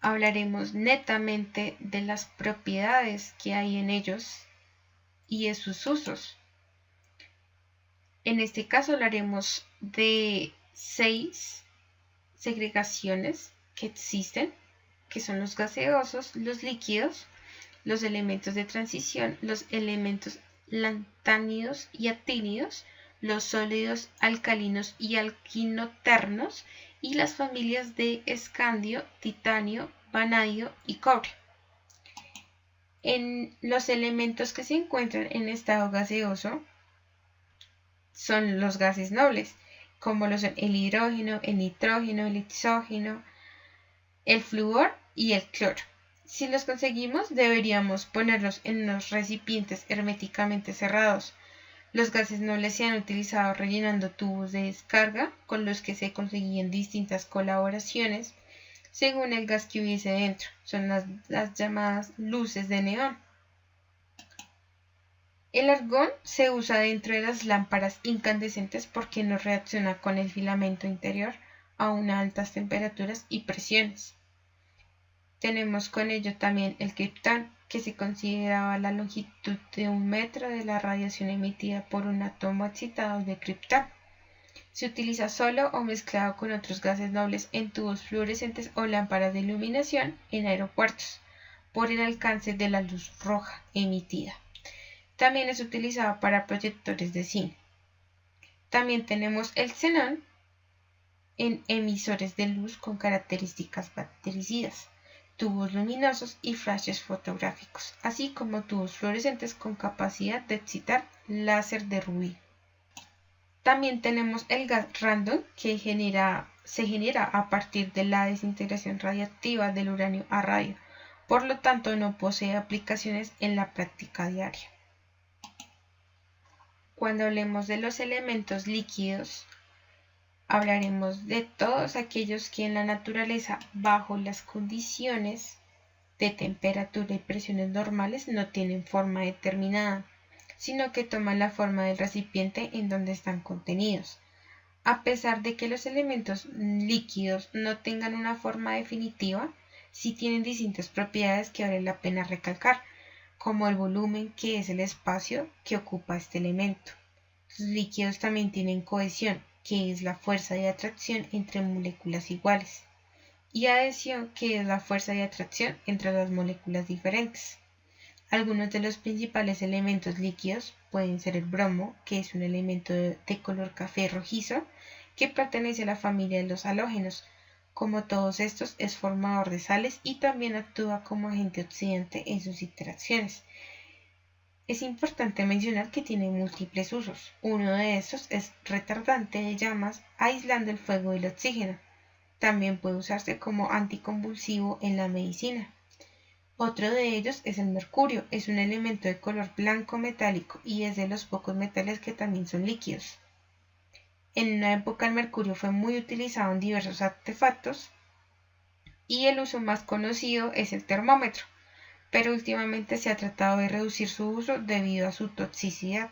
hablaremos netamente de las propiedades que hay en ellos y de sus usos. En este caso hablaremos de 6 segregaciones que existen, que son los gaseosos, los líquidos, los elementos de transición, los elementos lantánidos y actínidos, los sólidos alcalinos y alquinoternos y las familias de escandio, titanio, vanadio y cobre. En los elementos que se encuentran en estado gaseoso son los gases nobles, como lo son el hidrógeno, el nitrógeno, el oxígeno, el flúor y el cloro. Si los conseguimos, deberíamos ponerlos en unos recipientes herméticamente cerrados. Los gases nobles se han utilizado rellenando tubos de descarga con los que se conseguían distintas colaboraciones según el gas que hubiese dentro. Son las llamadas luces de neón. El argón se usa dentro de las lámparas incandescentes porque no reacciona con el filamento interior a unas altas temperaturas y presiones. Tenemos con ello también el criptón, que se consideraba la longitud de 1 metro de la radiación emitida por un átomo excitado de criptón. Se utiliza solo o mezclado con otros gases nobles en tubos fluorescentes o lámparas de iluminación en aeropuertos, por el alcance de la luz roja emitida. También es utilizado para proyectores de cine. También tenemos el xenón en emisores de luz con características bactericidas, tubos luminosos y flashes fotográficos, así como tubos fluorescentes con capacidad de excitar láser de rubí. También tenemos el gas radón, que se genera a partir de la desintegración radiactiva del uranio a radio, por lo tanto no posee aplicaciones en la práctica diaria. Cuando hablemos de los elementos líquidos, hablaremos de todos aquellos que en la naturaleza, bajo las condiciones de temperatura y presiones normales, no tienen forma determinada, sino que toman la forma del recipiente en donde están contenidos. A pesar de que los elementos líquidos no tengan una forma definitiva, sí tienen distintas propiedades que vale la pena recalcar, como el volumen, que es el espacio que ocupa este elemento. Los líquidos también tienen cohesión, que es la fuerza de atracción entre moléculas iguales, y adhesión, que es la fuerza de atracción entre las moléculas diferentes. Algunos de los principales elementos líquidos pueden ser el bromo, que es un elemento de color café rojizo, que pertenece a la familia de los halógenos. Como todos estos, es formador de sales y también actúa como agente oxidante en sus interacciones. Es importante mencionar que tiene múltiples usos. Uno de estos es retardante de llamas, aislando el fuego y el oxígeno. También puede usarse como anticonvulsivo en la medicina. Otro de ellos es el mercurio. Es un elemento de color blanco metálico y es de los pocos metales que también son líquidos. En una época el mercurio fue muy utilizado en diversos artefactos y el uso más conocido es el termómetro, pero últimamente se ha tratado de reducir su uso debido a su toxicidad.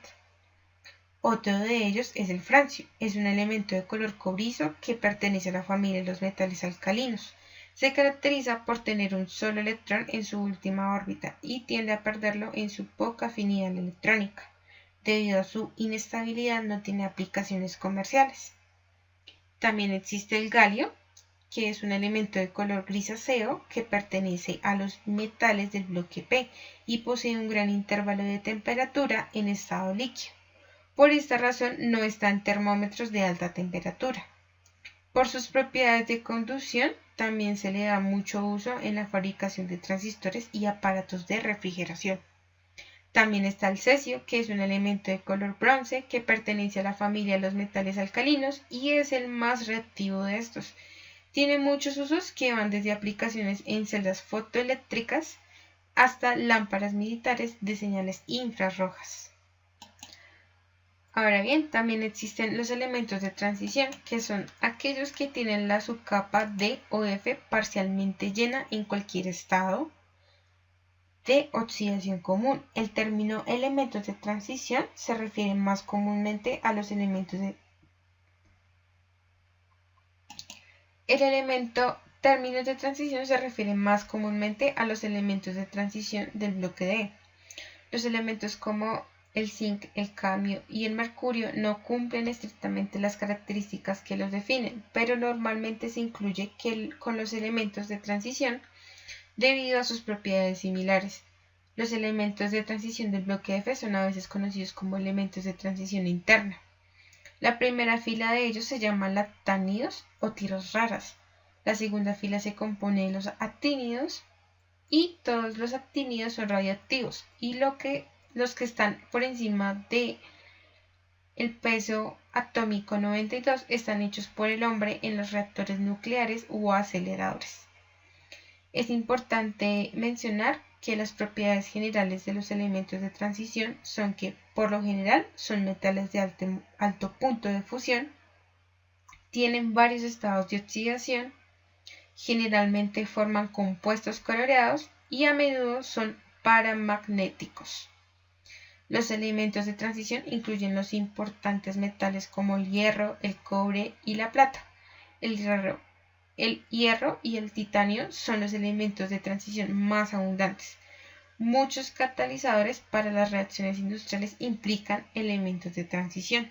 Otro de ellos es el francio. Es un elemento de color cobrizo que pertenece a la familia de los metales alcalinos. Se caracteriza por tener un solo electrón en su última órbita y tiende a perderlo en su poca afinidad electrónica. Debido a su inestabilidad no tiene aplicaciones comerciales. También existe el galio, que es un elemento de color grisáceo que pertenece a los metales del bloque P y posee un gran intervalo de temperatura en estado líquido. Por esta razón no está en termómetros de alta temperatura. Por sus propiedades de conducción, también se le da mucho uso en la fabricación de transistores y aparatos de refrigeración. También está el cesio, que es un elemento de color bronce que pertenece a la familia de los metales alcalinos y es el más reactivo de estos. Tiene muchos usos que van desde aplicaciones en celdas fotoeléctricas hasta lámparas militares de señales infrarrojas. Ahora bien, también existen los elementos de transición, que son aquellos que tienen la subcapa D o F parcialmente llena en cualquier estado de oxidación común. El término elementos de transición se refiere más comúnmente a los elementos de términos de transición se refieren más comúnmente a los elementos de transición del bloque D. Los elementos como el zinc, el cadmio y el mercurio no cumplen estrictamente las características que los definen, pero normalmente se incluye con los elementos de transición debido a sus propiedades similares. Los elementos de transición del bloque F son a veces conocidos como elementos de transición interna. La primera fila de ellos se llama lactánidos o tiras raras. La segunda fila se compone de los actínidos y todos los actínidos son radioactivos y los que están por encima de el peso atómico 92 están hechos por el hombre en los reactores nucleares u aceleradores. Es importante mencionar que las propiedades generales de los elementos de transición son que, por lo general, son metales de alto punto de fusión, tienen varios estados de oxidación, generalmente forman compuestos coloreados y a menudo son paramagnéticos. Los elementos de transición incluyen los importantes metales como el hierro, el cobre y la plata. El hierro y el titanio son los elementos de transición más abundantes. Muchos catalizadores para las reacciones industriales implican elementos de transición.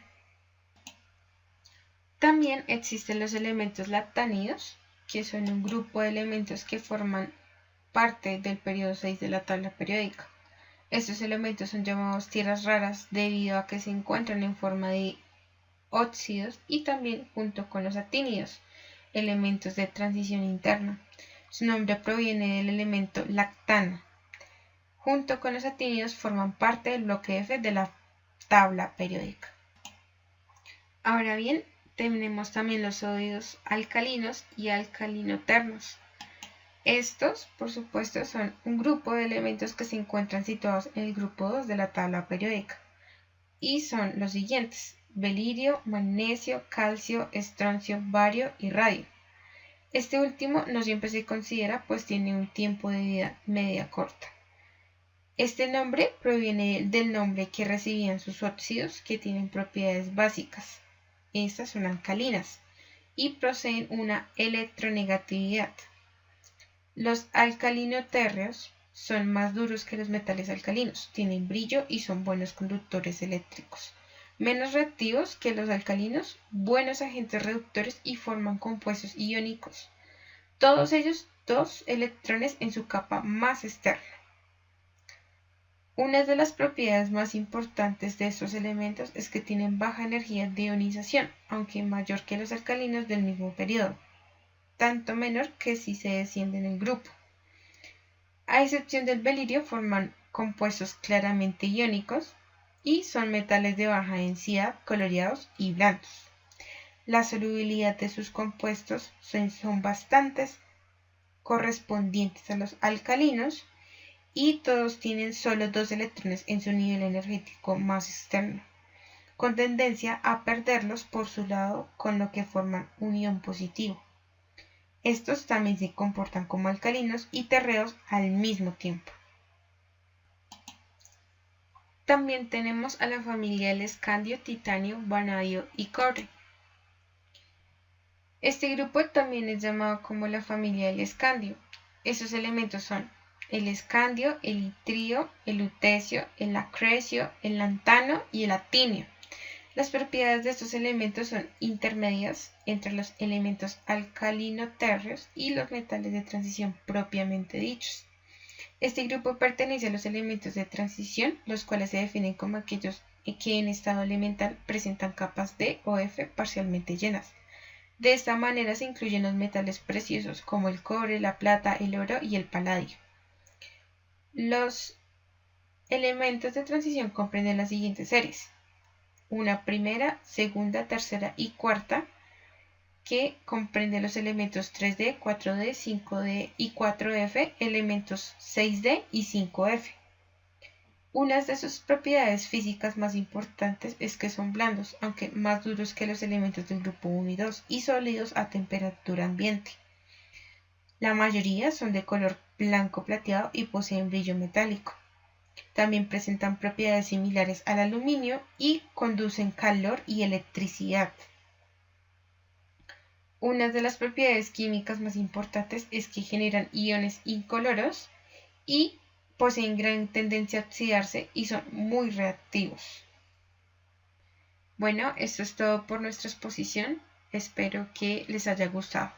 También existen los elementos lactánidos, que son un grupo de elementos que forman parte del periodo 6 de la tabla periódica. Estos elementos son llamados tierras raras debido a que se encuentran en forma de óxidos y también junto con los actínidos, elementos de transición interna. Su nombre proviene del elemento lactano. Junto con los actínidos forman parte del bloque F de la tabla periódica. Ahora bien, tenemos también los sólidos alcalinos y alcalinoternos. Estos, por supuesto, son un grupo de elementos que se encuentran situados en el grupo 2 de la tabla periódica y son los siguientes: belirio, magnesio, calcio, estroncio, bario y radio. Este último no siempre se considera, pues tiene un tiempo de vida media corta. Este nombre proviene del nombre que recibían sus óxidos, que tienen propiedades básicas. Estas son alcalinas y poseen una electronegatividad. Los alcalinotérreos son más duros que los metales alcalinos, tienen brillo y son buenos conductores eléctricos. Menos reactivos que los alcalinos, buenos agentes reductores y forman compuestos iónicos. Todos ellos 2 electrones en su capa más externa. Una de las propiedades más importantes de estos elementos es que tienen baja energía de ionización, aunque mayor que los alcalinos del mismo periodo, tanto menor que si se desciende en el grupo. A excepción del belirio, forman compuestos claramente iónicos y son metales de baja densidad, coloreados y blandos. La solubilidad de sus compuestos son bastantes, correspondientes a los alcalinos, y todos tienen solo 2 electrones en su nivel energético más externo, con tendencia a perderlos por su lado, con lo que forman un ion positivo. Estos también se comportan como alcalinos y terreos al mismo tiempo. También tenemos a la familia del escandio, titanio, vanadio y cobre. Este grupo también es llamado como la familia del escandio. Estos elementos son el escandio, el itrio, el lutecio, el acrecio, el lantano y el actinio. Las propiedades de estos elementos son intermedias entre los elementos alcalinotérreos y los metales de transición propiamente dichos. Este grupo pertenece a los elementos de transición, los cuales se definen como aquellos que en estado elemental presentan capas D o F parcialmente llenas. De esta manera se incluyen los metales preciosos como el cobre, la plata, el oro y el paladio. Los elementos de transición comprenden las siguientes series: una primera, segunda, tercera y cuarta, que comprende los elementos 3D, 4D, 5D y 4F, elementos 6D y 5F. Una de sus propiedades físicas más importantes es que son blandos, aunque más duros que los elementos del grupo 1 y 2, y sólidos a temperatura ambiente. La mayoría son de color blanco plateado y poseen brillo metálico. También presentan propiedades similares al aluminio y conducen calor y electricidad. Una de las propiedades químicas más importantes es que generan iones incoloros y poseen gran tendencia a oxidarse y son muy reactivos. Bueno, esto es todo por nuestra exposición. Espero que les haya gustado.